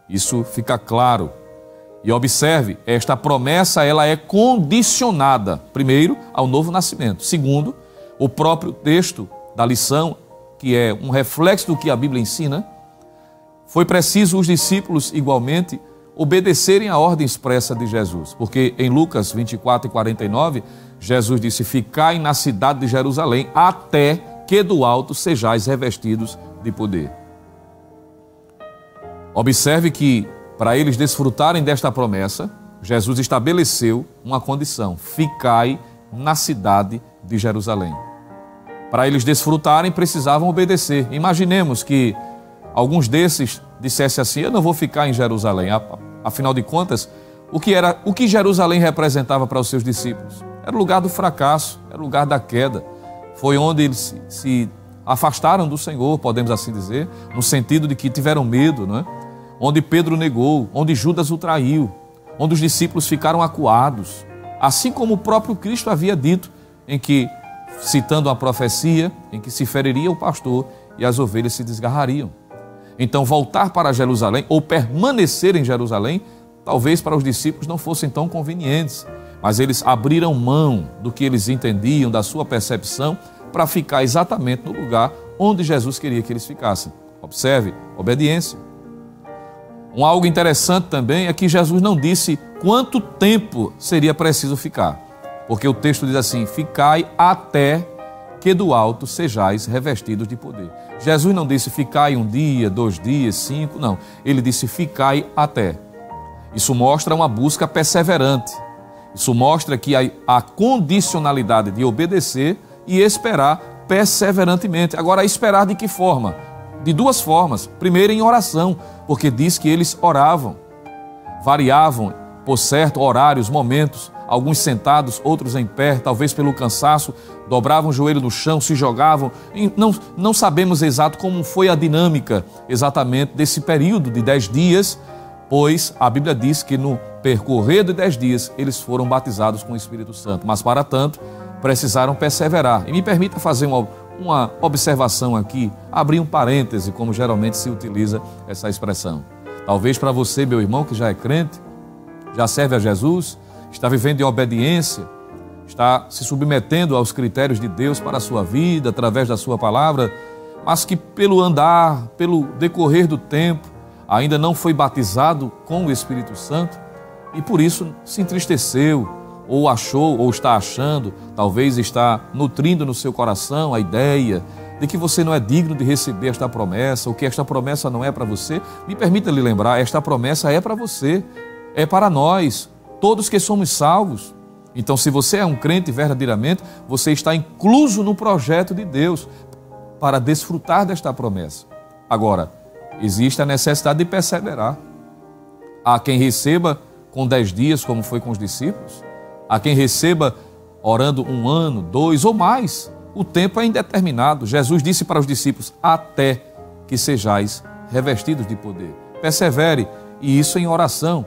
Isso fica claro. E observe, esta promessa ela é condicionada, primeiro, ao novo nascimento. Segundo, o próprio texto da lição, que é um reflexo do que a Bíblia ensina, foi preciso os discípulos igualmente obedecerem à ordem expressa de Jesus. Porque em Lucas 24 e 49, Jesus disse: ficai na cidade de Jerusalém até que do alto sejais revestidos de poder. Observe que, para eles desfrutarem desta promessa, Jesus estabeleceu uma condição: ficai na cidade de Jerusalém. Para eles desfrutarem, precisavam obedecer. Imaginemos que alguns desses dissessem assim: eu não vou ficar em Jerusalém. Afinal de contas, o que Jerusalém representava para os seus discípulos? Era o lugar do fracasso, era o lugar da queda. Foi onde eles se afastaram do Senhor, podemos assim dizer, no sentido de que tiveram medo, não é? Onde Pedro negou, onde Judas o traiu, onde os discípulos ficaram acuados, assim como o próprio Cristo havia dito, em que, citando a profecia, em que se feriria o pastor e as ovelhas se desgarrariam. Então, voltar para Jerusalém, ou permanecer em Jerusalém, talvez para os discípulos não fossem tão convenientes, mas eles abriram mão do que eles entendiam, da sua percepção, para ficar exatamente no lugar onde Jesus queria que eles ficassem. Observe, obediência. Algo interessante também é que Jesus não disse quanto tempo seria preciso ficar, porque o texto diz assim: ficai até que do alto sejais revestidos de poder. Jesus não disse ficai 1 dia, 2 dias, 5, não. Ele disse ficai até. Isso mostra uma busca perseverante. Isso mostra que a condicionalidade de obedecer e esperar perseverantemente. Agora, esperar de que forma? De 2 formas. Primeiro, em oração, porque diz que eles oravam, variavam, por certo, horários, momentos, alguns sentados, outros em pé, talvez pelo cansaço, dobravam o joelho no chão, se jogavam. Não sabemos exato como foi a dinâmica exatamente desse período de 10 dias, pois a Bíblia diz que no percorrer de 10 dias eles foram batizados com o Espírito Santo, mas para tanto precisaram perseverar. E me permita fazer uma observação aqui, abrir um parêntese, como geralmente se utiliza essa expressão. Talvez para você, meu irmão, que já é crente, já serve a Jesus, está vivendo em obediência, está se submetendo aos critérios de Deus para a sua vida, através da sua palavra, mas que pelo andar, pelo decorrer do tempo, ainda não foi batizado com o Espírito Santo e por isso se entristeceu, ou achou, ou está achando, talvez está nutrindo no seu coração a ideia de que você não é digno de receber esta promessa, ou que esta promessa não é para você. Me permita lhe lembrar, esta promessa é para você, é para nós, todos que somos salvos. Então, se você é um crente verdadeiramente, você está incluso no projeto de Deus para desfrutar desta promessa. Agora, existe a necessidade de perseverar. Há quem receba com 10 dias, como foi com os discípulos. Há quem receba orando 1 ano, 2 ou mais. O tempo é indeterminado. Jesus disse para os discípulos: até que sejais revestidos de poder. Persevere, e isso em oração.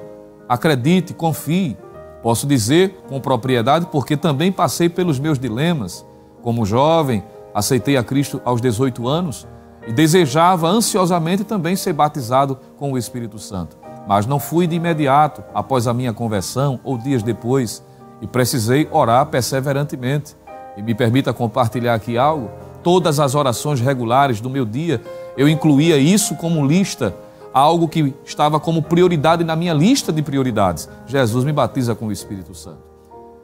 Acredite, confie. Posso dizer com propriedade porque também passei pelos meus dilemas. Como jovem, aceitei a Cristo aos 18 anos e desejava ansiosamente também ser batizado com o Espírito Santo. Mas não fui de imediato, após a minha conversão ou dias depois, e precisei orar perseverantemente. E me permita compartilhar aqui algo. Todas as orações regulares do meu dia, eu incluía isso como lista, algo que estava como prioridade na minha lista de prioridades. Jesus me batiza com o Espírito Santo.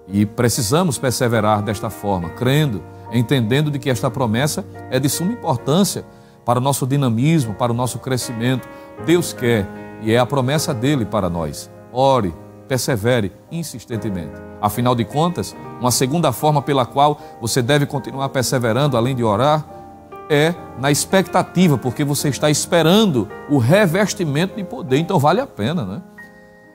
E precisamos perseverar desta forma, crendo, entendendo de que esta promessa é de suma importância para o nosso dinamismo, para o nosso crescimento. Deus quer, e é a promessa dele para nós. Ore, persevere insistentemente. Afinal de contas, uma segunda forma pela qual você deve continuar perseverando, além de orar, é na expectativa, porque você está esperando o revestimento de poder. Então vale a pena, né?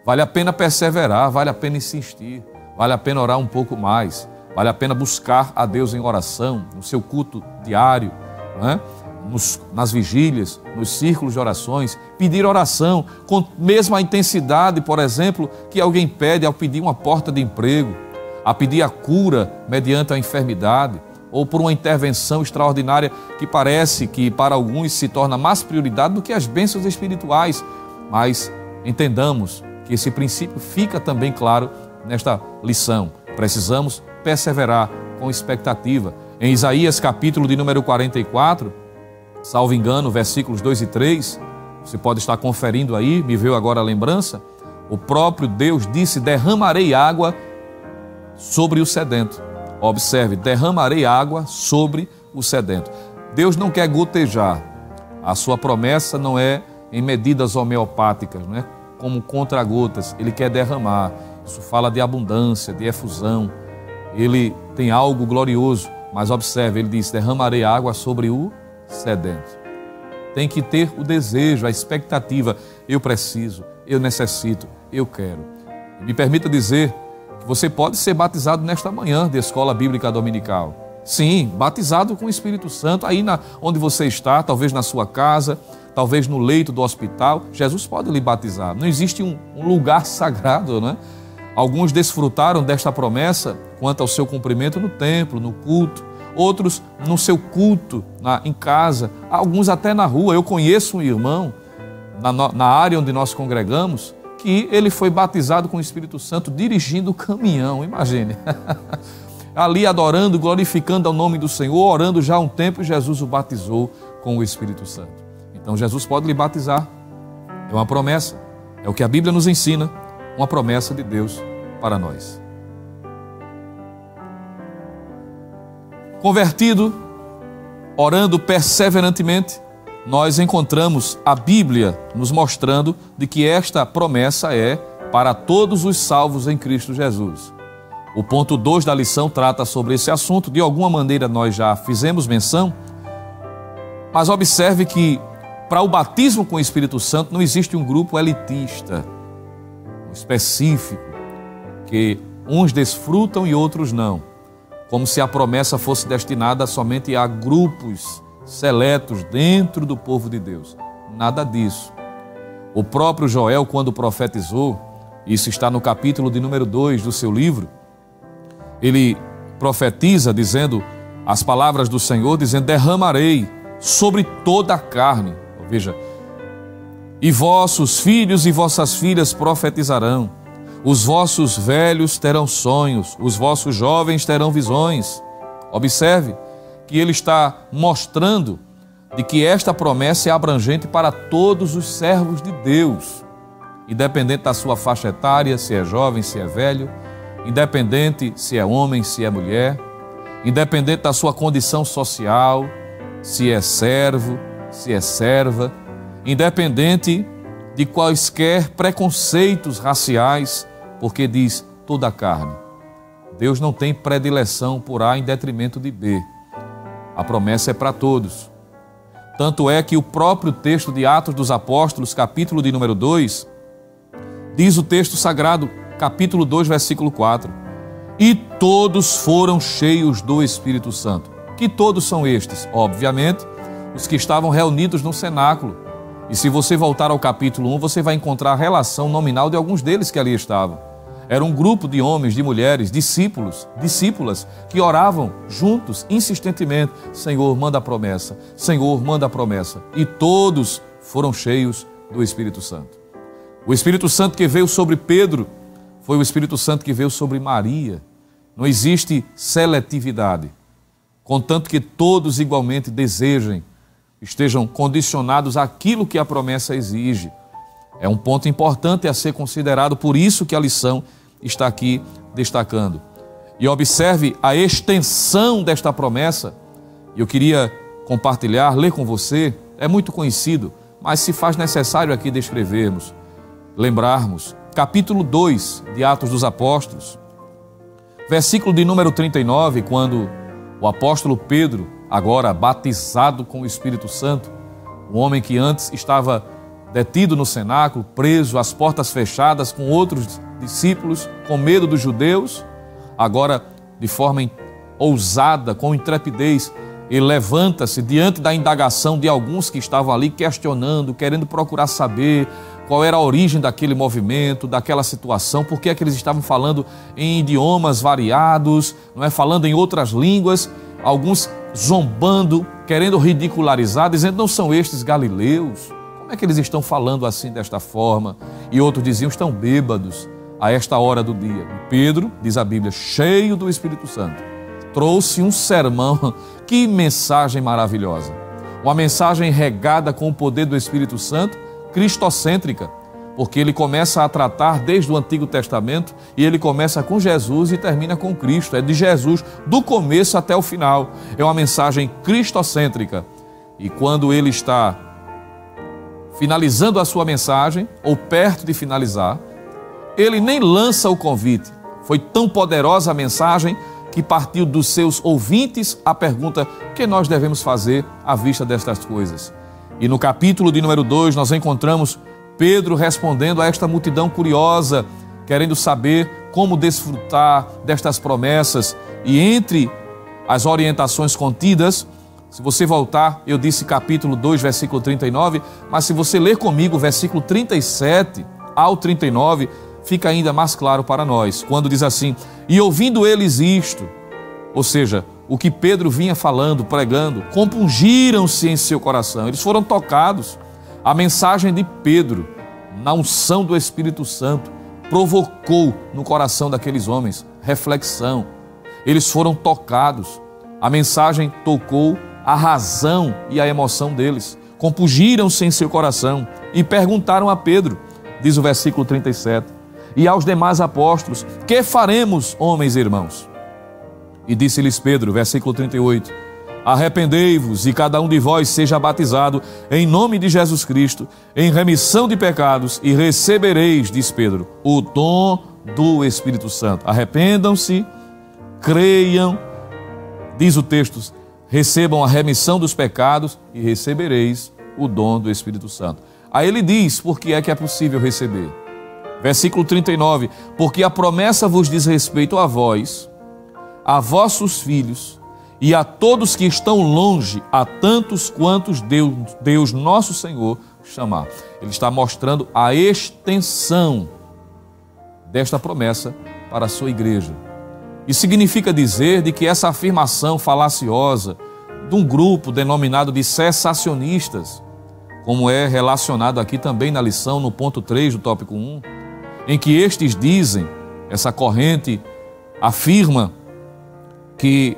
Vale a pena perseverar, vale a pena insistir, vale a pena orar um pouco mais. Vale a pena buscar a Deus em oração, no seu culto diário, não é? Nas vigílias, nos círculos de orações, pedir oração com mesma intensidade, por exemplo, que alguém pede ao pedir uma porta de emprego, a pedir a cura mediante a enfermidade, ou por uma intervenção extraordinária que parece que para alguns se torna mais prioridade do que as bênçãos espirituais. Mas entendamos que esse princípio fica também claro nesta lição. Precisamos perseverar com expectativa. Em Isaías capítulo de número 44, salvo engano, versículos 2 e 3, você pode estar conferindo aí, me veio agora a lembrança, o próprio Deus disse: derramarei água sobre o sedento. Observe, derramarei água sobre o sedento. Deus não quer gotejar. A sua promessa não é em medidas homeopáticas, não é como contra-gotas. Ele quer derramar. Isso fala de abundância, de efusão. Ele tem algo glorioso, mas observe, ele diz: derramarei água sobre o sedento. Tem que ter o desejo, a expectativa. Eu preciso, eu necessito, eu quero. Me permita dizer que você pode ser batizado nesta manhã de Escola Bíblica Dominical. Sim, batizado com o Espírito Santo, aí onde você está, talvez na sua casa, talvez no leito do hospital. Jesus pode lhe batizar. Não existe um lugar sagrado, né? Alguns desfrutaram desta promessa quanto ao seu cumprimento no templo, no culto. Outros no seu culto em casa, alguns até na rua. Eu conheço um irmão na área onde nós congregamos que ele foi batizado com o Espírito Santo dirigindo o caminhão, imagine. Ali adorando, glorificando ao nome do Senhor, orando já há um tempo, Jesus o batizou com o Espírito Santo. Então Jesus pode lhe batizar. É uma promessa, é o que a Bíblia nos ensina, uma promessa de Deus para nós. Convertido, orando perseverantemente, nós encontramos a Bíblia nos mostrando de que esta promessa é para todos os salvos em Cristo Jesus. O ponto 2 da lição trata sobre esse assunto. De alguma maneira nós já fizemos menção, mas observe que para o batismo com o Espírito Santo não existe um grupo elitista, específico, que uns desfrutam e outros não, como se a promessa fosse destinada somente a grupos seletos dentro do povo de Deus. Nada disso. O próprio Joel, quando profetizou, isso está no capítulo de número 2 do seu livro, ele profetiza dizendo as palavras do Senhor, dizendo: derramarei sobre toda a carne. Veja, e vossos filhos e vossas filhas profetizarão, os vossos velhos terão sonhos, os vossos jovens terão visões. Observe que ele está mostrando de que esta promessa é abrangente para todos os servos de Deus, independente da sua faixa etária, se é jovem, se é velho, independente se é homem, se é mulher, independente da sua condição social, se é servo, se é serva, independente de quaisquer preconceitos raciais, porque diz toda a carne. Deus não tem predileção por A em detrimento de B. A promessa é para todos. Tanto é que o próprio texto de Atos dos Apóstolos, capítulo de número 2, diz o texto sagrado, capítulo 2, versículo 4, e todos foram cheios do Espírito Santo. Que todos são estes? Obviamente, os que estavam reunidos no cenáculo. E se você voltar ao capítulo 1, você vai encontrar a relação nominal de alguns deles que ali estavam. Era um grupo de homens, de mulheres, discípulas, que oravam juntos, insistentemente: Senhor, manda a promessa, Senhor, manda a promessa. E todos foram cheios do Espírito Santo. O Espírito Santo que veio sobre Pedro foi o Espírito Santo que veio sobre Maria. Não existe seletividade, contanto que todos igualmente desejem, estejam condicionados àquilo que a promessa exige. É um ponto importante a ser considerado, por isso que a lição está aqui destacando. E observe a extensão desta promessa. Eu queria compartilhar, ler com você, é muito conhecido, mas se faz necessário aqui descrevermos, lembrarmos. Capítulo 2 de Atos dos Apóstolos, versículo de número 39, quando o apóstolo Pedro, agora batizado com o Espírito Santo, um homem que antes estava detido no cenáculo, preso, às portas fechadas com outros discípulos, com medo dos judeus, agora de forma ousada, com intrepidez, ele levanta-se diante da indagação de alguns que estavam ali questionando, querendo procurar saber qual era a origem daquele movimento, daquela situação, por que é que eles estavam falando em idiomas variados, não é, falando em outras línguas, alguns zombando, querendo ridicularizar, dizendo: não são estes galileus? Como é que eles estão falando assim, desta forma? E outros diziam: estão bêbados a esta hora do dia. E Pedro, diz a Bíblia, cheio do Espírito Santo, trouxe um sermão. Que mensagem maravilhosa! Uma mensagem regada com o poder do Espírito Santo, cristocêntrica, porque ele começa a tratar desde o Antigo Testamento e ele começa com Jesus e termina com Cristo. É de Jesus do começo até o final. É uma mensagem cristocêntrica. E quando ele está finalizando a sua mensagem, ou perto de finalizar, ele nem lança o convite. Foi tão poderosa a mensagem que partiu dos seus ouvintes a pergunta: o que nós devemos fazer à vista destas coisas? E no capítulo de número 2 nós encontramos Pedro respondendo a esta multidão curiosa, querendo saber como desfrutar destas promessas. E entre as orientações contidas, se você voltar, eu disse capítulo 2, versículo 39, mas se você ler comigo o versículo 37 ao 39, fica ainda mais claro para nós, quando diz assim: e ouvindo eles isto, ou seja, o que Pedro vinha falando, pregando, compungiram-se em seu coração, eles foram tocados. A mensagem de Pedro, na unção do Espírito Santo, provocou no coração daqueles homens reflexão. Eles foram tocados, a mensagem tocou a razão e a emoção deles, compungiram-se em seu coração e perguntaram a Pedro, diz o versículo 37, e aos demais apóstolos: que faremos, homens e irmãos? E disse-lhes Pedro, versículo 38, arrependei-vos e cada um de vós seja batizado em nome de Jesus Cristo, em remissão de pecados, e recebereis, diz Pedro, o dom do Espírito Santo. Arrependam-se, creiam, diz o texto, recebam a remissão dos pecados e recebereis o dom do Espírito Santo. Aí ele diz por que é possível receber. Versículo 39, porque a promessa vos diz respeito a vós, a vossos filhos e a todos que estão longe, a tantos quantos Deus nosso Senhor chamar. Ele está mostrando a extensão desta promessa para a sua igreja. Isso significa dizer de que essa afirmação falaciosa de um grupo denominado de cessacionistas, como é relacionado aqui também na lição, no ponto 3 do tópico 1, em que estes dizem, essa corrente afirma que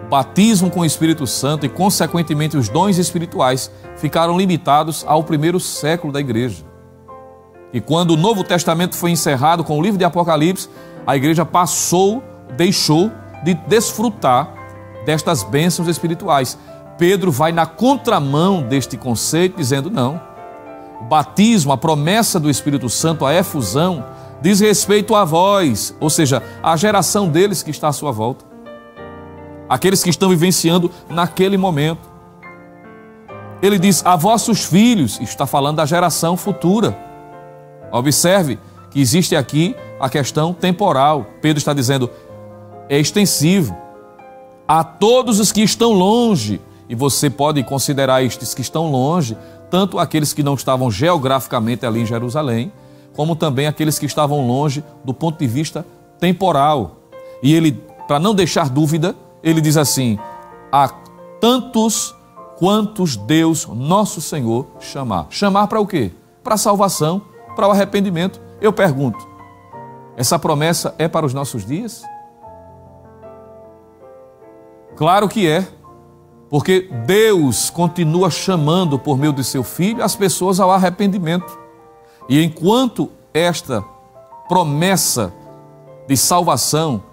o batismo com o Espírito Santo e, consequentemente, os dons espirituais ficaram limitados ao primeiro século da igreja. E quando o Novo Testamento foi encerrado com o livro de Apocalipse, a igreja deixou de desfrutar destas bênçãos espirituais. Pedro vai na contramão deste conceito, dizendo: não, o batismo, a promessa do Espírito Santo, a efusão, diz respeito a vós, ou seja, a geração deles que está à sua volta, aqueles que estão vivenciando naquele momento. Ele diz: a vossos filhos, está falando da geração futura. Observe que existe aqui a questão temporal. Pedro está dizendo, é extensivo. A todos os que estão longe, e você pode considerar estes que estão longe, tanto aqueles que não estavam geograficamente ali em Jerusalém, como também aqueles que estavam longe do ponto de vista temporal. E ele, para não deixar dúvida, ele diz assim: a tantos quantos Deus, nosso Senhor, chamar. Chamar para o quê? Para a salvação, para o arrependimento. Eu pergunto, essa promessa é para os nossos dias? Claro que é, porque Deus continua chamando por meio de seu Filho as pessoas ao arrependimento. E enquanto esta promessa de salvação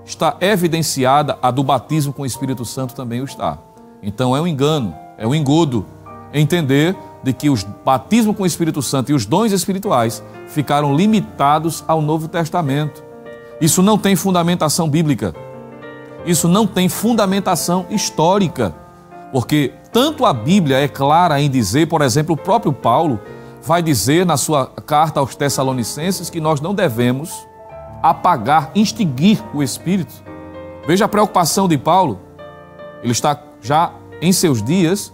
está evidenciada, a do batismo com o Espírito Santo também o está. Então é um engano, é um engodo entender de que o batismo com o Espírito Santo e os dons espirituais ficaram limitados ao Novo Testamento. Isso não tem fundamentação bíblica. Isso não tem fundamentação histórica. Porque tanto a Bíblia é clara em dizer, por exemplo, o próprio Paulo vai dizer na sua carta aos Tessalonicenses que nós não devemos apagar, extinguir o Espírito. Veja a preocupação de Paulo. Ele está já em seus dias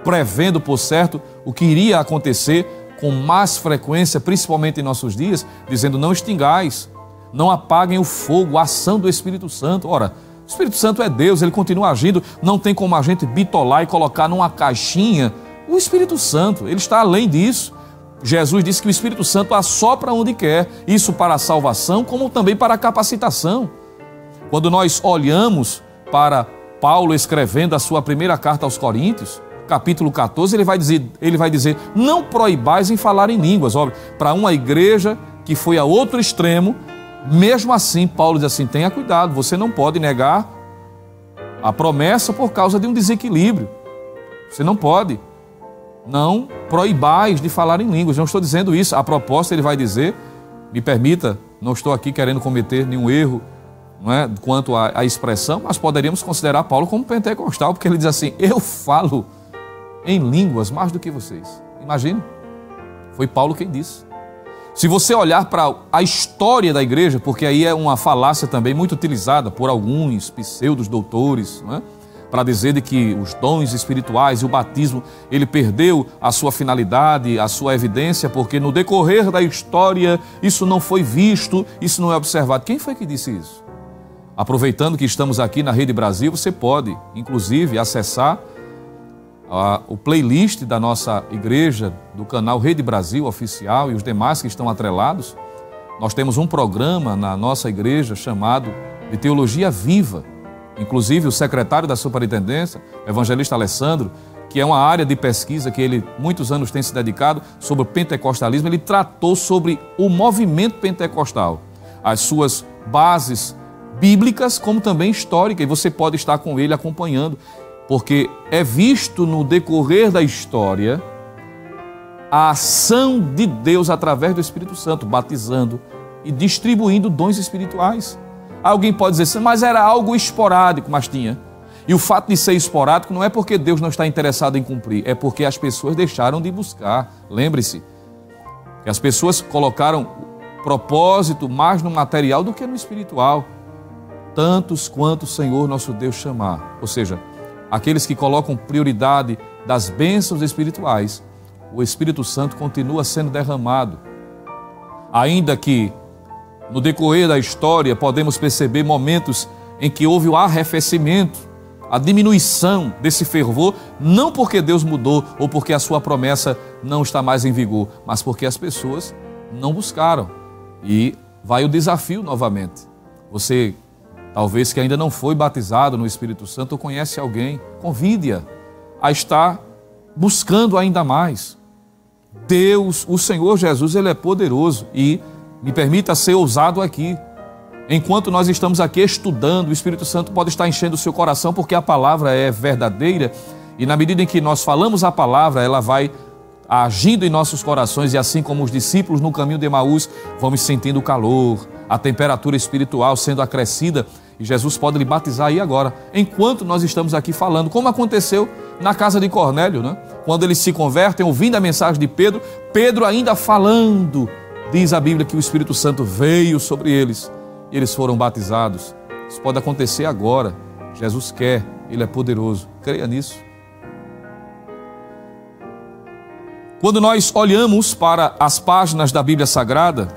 prevendo, por certo, o que iria acontecer com mais frequência, principalmente em nossos dias, dizendo: não extingais, não apaguem o fogo, a ação do Espírito Santo. Ora, o Espírito Santo é Deus, ele continua agindo, não tem como a gente bitolar e colocar numa caixinha o Espírito Santo, ele está além disso. Jesus disse que o Espírito Santo assopra onde quer, isso para a salvação, como também para a capacitação. Quando nós olhamos para Paulo escrevendo a sua primeira carta aos Coríntios, capítulo 14, ele vai dizer: não proibais em falar em línguas. Óbvio, para uma igreja que foi a outro extremo, mesmo assim, Paulo diz assim: tenha cuidado, você não pode negar a promessa por causa de um desequilíbrio. Você não pode. Não proibais de falar em línguas. Não estou dizendo isso. A proposta, ele vai dizer, me permita, não estou aqui querendo cometer nenhum erro, não é, quanto à expressão, mas poderíamos considerar Paulo como pentecostal, porque ele diz assim: eu falo em línguas mais do que vocês. Imagine, foi Paulo quem disse. Se você olhar para a história da igreja, porque aí é uma falácia também muito utilizada por alguns pseudos doutores, não é? Para dizer de que os dons espirituais e o batismo, ele perdeu a sua finalidade, a sua evidência, porque no decorrer da história isso não foi visto, isso não é observado. Quem foi que disse isso? Aproveitando que estamos aqui na Rede Brasil, você pode, inclusive, acessar o playlist da nossa igreja, do canal Rede Brasil Oficial e os demais que estão atrelados. Nós temos um programa na nossa igreja chamado de Teologia Viva. Inclusive o secretário da superintendência, o evangelista Alessandro, que é uma área de pesquisa que ele muitos anos tem se dedicado sobre o pentecostalismo, ele tratou sobre o movimento pentecostal, as suas bases bíblicas como também históricas, e você pode estar com ele acompanhando, porque é visto no decorrer da história a ação de Deus através do Espírito Santo, batizando e distribuindo dons espirituais. Alguém pode dizer assim: mas era algo esporádico, mas tinha. E o fato de ser esporádico não é porque Deus não está interessado em cumprir, é porque as pessoas deixaram de buscar. Lembre-se que as pessoas colocaram propósito mais no material do que no espiritual. Tantos quanto o Senhor nosso Deus chamar. Ou seja, aqueles que colocam prioridade das bênçãos espirituais, o Espírito Santo continua sendo derramado. Ainda que no decorrer da história podemos perceber momentos em que houve o arrefecimento, a diminuição desse fervor, não porque Deus mudou ou porque a sua promessa não está mais em vigor, mas porque as pessoas não buscaram. E vai o desafio novamente. Você, talvez que ainda não foi batizado no Espírito Santo ou conhece alguém, convide-a a estar buscando ainda mais. Deus, o Senhor Jesus, ele é poderoso e me permita ser ousado aqui. Enquanto nós estamos aqui estudando, o Espírito Santo pode estar enchendo o seu coração, porque a palavra é verdadeira e na medida em que nós falamos a palavra, ela vai agindo em nossos corações, e assim como os discípulos no caminho de Emaús, vamos sentindo o calor, a temperatura espiritual sendo acrescida, e Jesus pode lhe batizar aí agora, enquanto nós estamos aqui falando, como aconteceu na casa de Cornélio, né? Quando eles se convertem, ouvindo a mensagem de Pedro, Pedro ainda falando, diz a Bíblia que o Espírito Santo veio sobre eles e eles foram batizados. Isso pode acontecer agora. Jesus quer, Ele é poderoso. Creia nisso. Quando nós olhamos para as páginas da Bíblia Sagrada,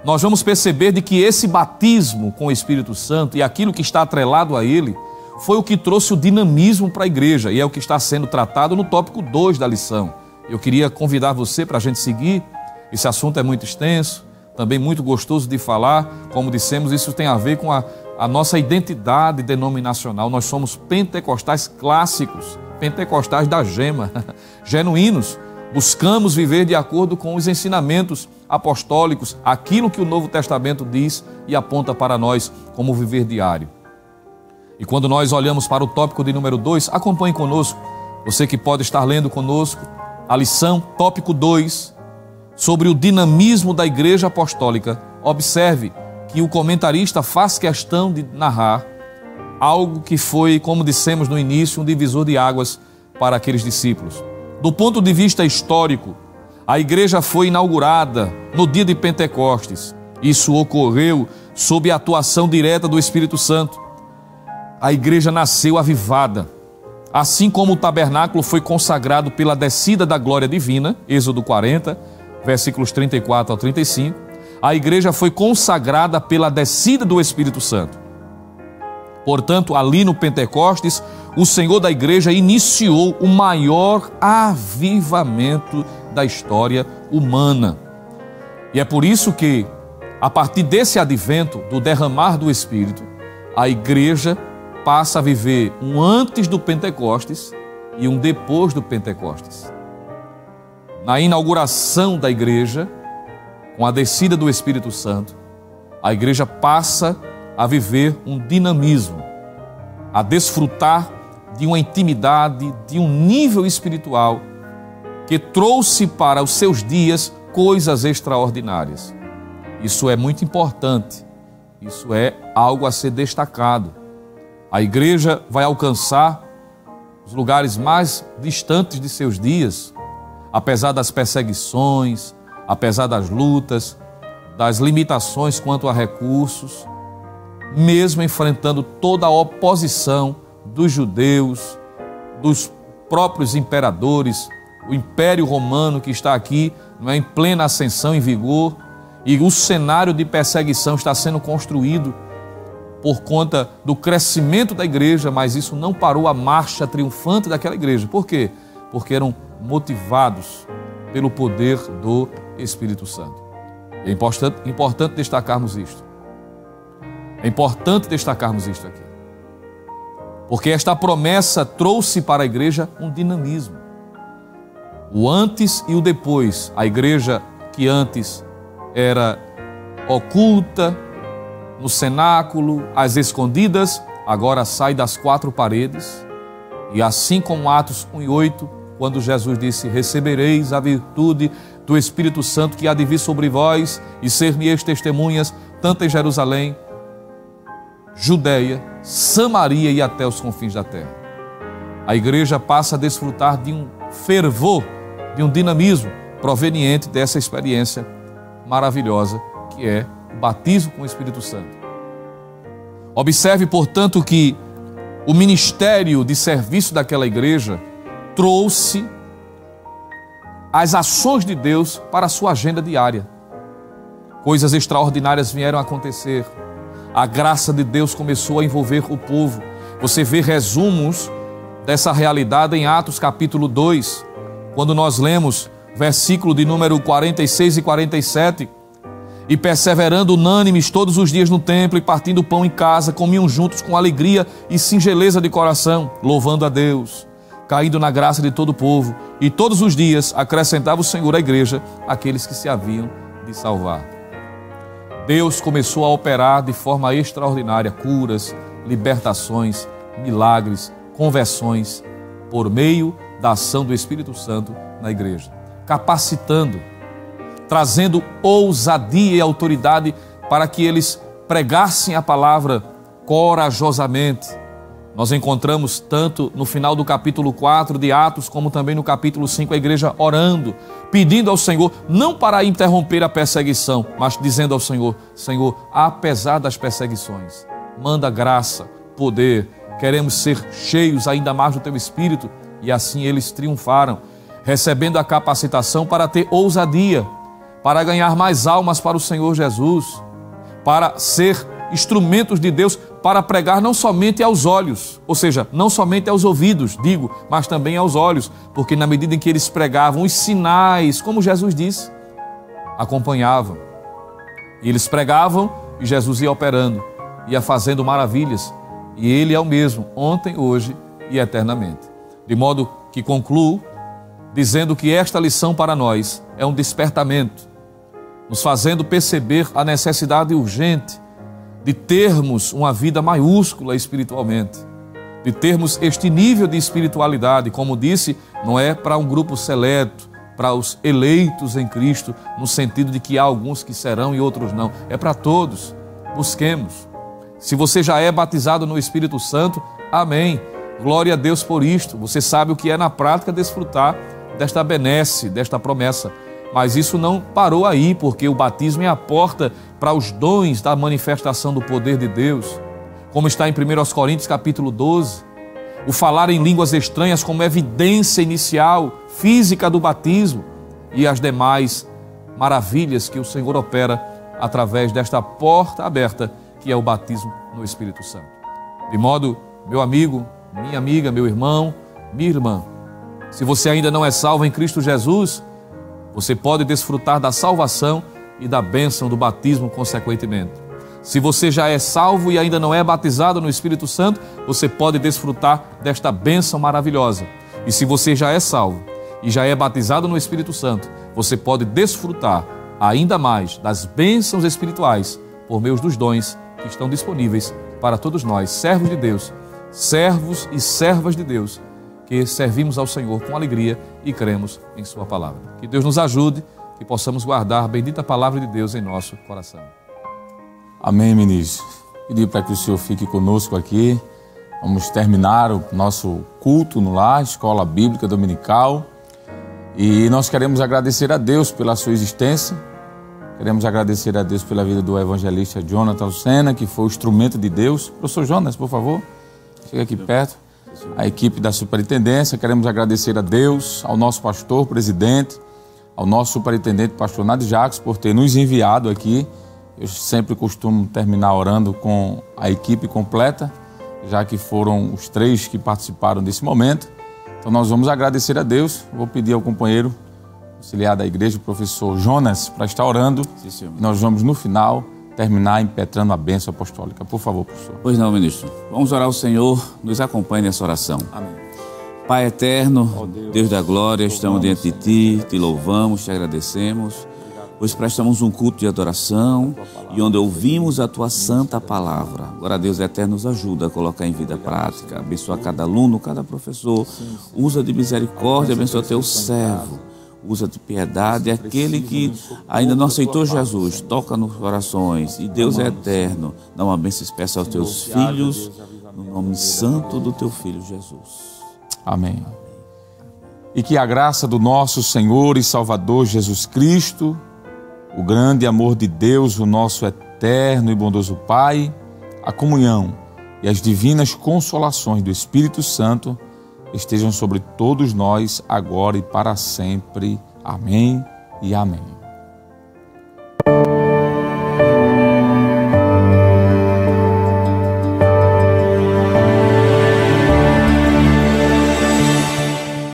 nós vamos perceber de que esse batismo com o Espírito Santo e aquilo que está atrelado a ele foi o que trouxe o dinamismo para a igreja, e é o que está sendo tratado no tópico 2 da lição. Eu queria convidar você para a gente seguir. Esse assunto é muito extenso, também muito gostoso de falar. Como dissemos, isso tem a ver com a nossa identidade denominacional. Nós somos pentecostais clássicos, pentecostais da gema, genuínos. Buscamos viver de acordo com os ensinamentos apostólicos, aquilo que o Novo Testamento diz e aponta para nós como viver diário. E quando nós olhamos para o tópico de número 2, acompanhe conosco, você que pode estar lendo conosco, a lição, tópico 2, sobre o dinamismo da Igreja Apostólica. Observe que o comentarista faz questão de narrar algo que foi, como dissemos no início, um divisor de águas para aqueles discípulos. Do ponto de vista histórico, a igreja foi inaugurada no dia de Pentecostes. Isso ocorreu sob a atuação direta do Espírito Santo. a igreja nasceu avivada. Assim como o tabernáculo foi consagrado pela descida da glória divina, Êxodo 40, versículos 34 ao 35, a igreja foi consagrada pela descida do Espírito Santo. Portanto, ali no Pentecostes, o Senhor da igreja iniciou o maior avivamento da história humana. E é por isso que, a partir desse advento, do derramar do Espírito, a igreja passa a viver um antes do Pentecostes e um depois do Pentecostes. Na inauguração da igreja, com a descida do Espírito Santo, a igreja passa a viver um dinamismo, a desfrutar de uma intimidade, de um nível espiritual que trouxe para os seus dias coisas extraordinárias. Isso é muito importante, isso é algo a ser destacado. A igreja vai alcançar os lugares mais distantes de seus dias, apesar das perseguições, apesar das lutas, das limitações quanto a recursos, mesmo enfrentando toda a oposição dos judeus, dos próprios imperadores, o Império Romano que está aqui em plena ascensão, em vigor, e o cenário de perseguição está sendo construído por conta do crescimento da igreja, mas isso não parou a marcha triunfante daquela igreja. Por quê? Porque eram motivados pelo poder do Espírito Santo. É importante destacarmos isto. É importante destacarmos isto aqui. Porque esta promessa trouxe para a igreja um dinamismo. O antes e o depois. A igreja que antes era oculta, no cenáculo, às escondidas, agora sai das quatro paredes. E assim como Atos 1:8, quando Jesus disse: recebereis a virtude do Espírito Santo que há de vir sobre vós e ser-me-eis testemunhas, tanto em Jerusalém, Judeia, Samaria e até os confins da terra. A igreja passa a desfrutar de um fervor, de um dinamismo proveniente dessa experiência maravilhosa que é o batismo com o Espírito Santo. Observe, portanto, que o ministério de serviço daquela igreja trouxe as ações de Deus para a sua agenda diária. Coisas extraordinárias vieram a acontecer. A graça de Deus começou a envolver o povo. Você vê resumos dessa realidade em Atos capítulo 2, quando nós lemos versículo de número 46 e 47, e perseverando unânimes todos os dias no templo e partindo o pão em casa, comiam juntos com alegria e singeleza de coração, louvando a Deus, caindo na graça de todo o povo, e todos os dias acrescentava o Senhor à igreja aqueles que se haviam de salvar. Deus começou a operar de forma extraordinária curas, libertações, milagres, conversões, por meio da ação do Espírito Santo na igreja, capacitando, trazendo ousadia e autoridade para que eles pregassem a palavra corajosamente. Nós encontramos tanto no final do capítulo 4 de Atos, como também no capítulo 5, a igreja orando, pedindo ao Senhor, não para interromper a perseguição, mas dizendo ao Senhor: Senhor, apesar das perseguições, manda graça, poder, queremos ser cheios ainda mais do Teu Espírito. E assim eles triunfaram, recebendo a capacitação para ter ousadia, para ganhar mais almas para o Senhor Jesus, para ser instrumentos de Deus, para pregar não somente aos olhos, ou seja, não somente aos ouvidos, digo, mas também aos olhos, porque na medida em que eles pregavam, os sinais, como Jesus disse, acompanhavam. E eles pregavam e Jesus ia operando, ia fazendo maravilhas, e Ele é o mesmo, ontem, hoje e eternamente. De modo que concluo dizendo que esta lição para nós é um despertamento, nos fazendo perceber a necessidade urgente de termos uma vida maiúscula espiritualmente, de termos este nível de espiritualidade, como disse, não é para um grupo seleto, para os eleitos em Cristo, no sentido de que há alguns que serão e outros não, é para todos. Busquemos. Se você já é batizado no Espírito Santo, amém, glória a Deus por isto, você sabe o que é na prática desfrutar desta benesse, desta promessa. Mas isso não parou aí, porque o batismo é a porta para os dons da manifestação do poder de Deus. como está em 1 Coríntios capítulo 12, o falar em línguas estranhas como evidência inicial, física do batismo e as demais maravilhas que o Senhor opera através desta porta aberta que é o batismo no Espírito Santo. De modo, meu amigo, minha amiga, meu irmão, minha irmã, se você ainda não é salvo em Cristo Jesus, você pode desfrutar da salvação e da bênção do batismo consequentemente. Se você já é salvo e ainda não é batizado no Espírito Santo, você pode desfrutar desta bênção maravilhosa. E se você já é salvo e já é batizado no Espírito Santo, você pode desfrutar ainda mais das bênçãos espirituais por meio dos dons que estão disponíveis para todos nós, servos de Deus, servos e servas de Deus, que servimos ao Senhor com alegria e cremos em sua palavra. Que Deus nos ajude, que possamos guardar a bendita palavra de Deus em nosso coração. Amém, ministro. Pedir para que o senhor fique conosco aqui. Vamos terminar o nosso culto no lar, Escola Bíblica Dominical. E nós queremos agradecer a Deus pela sua existência. Queremos agradecer a Deus pela vida do evangelista Jonathan Lucena, que foi o instrumento de Deus. Professor Jonas, por favor, chega aqui perto. A equipe da superintendência, queremos agradecer a Deus, ao nosso pastor, presidente, ao nosso superintendente, pastor Nadir Jacques, por ter nos enviado aqui. Eu sempre costumo terminar orando com a equipe completa, já que foram os 3 que participaram desse momento. Então nós vamos agradecer a Deus. Vou pedir ao companheiro auxiliar da igreja, o professor Jonas, para estar orando. Sim, nós vamos, no final, terminar impetrando a bênção apostólica. Por favor, professor. Pois não, ministro. Vamos orar ao Senhor. Nos acompanhe nessa oração. Amém. Pai eterno, Deus da glória, estamos diante de Ti, Te louvamos, Te agradecemos, pois prestamos um culto de adoração e onde ouvimos a Tua santa palavra. Agora, Deus eterno, nos ajuda a colocar em vida prática. Abençoa cada aluno, cada professor. Usa de misericórdia, abençoa Teu servo. Usa de piedade aquele que ainda não aceitou Jesus. Toca nos corações. E Deus é eterno. Dá uma bênção especial aos Teus filhos, no nome santo do Teu Filho Jesus. Amém. E que a graça do nosso Senhor e Salvador Jesus Cristo, o grande amor de Deus, o nosso eterno e bondoso Pai, a comunhão e as divinas consolações do Espírito Santo estejam sobre todos nós, agora e para sempre. Amém e amém.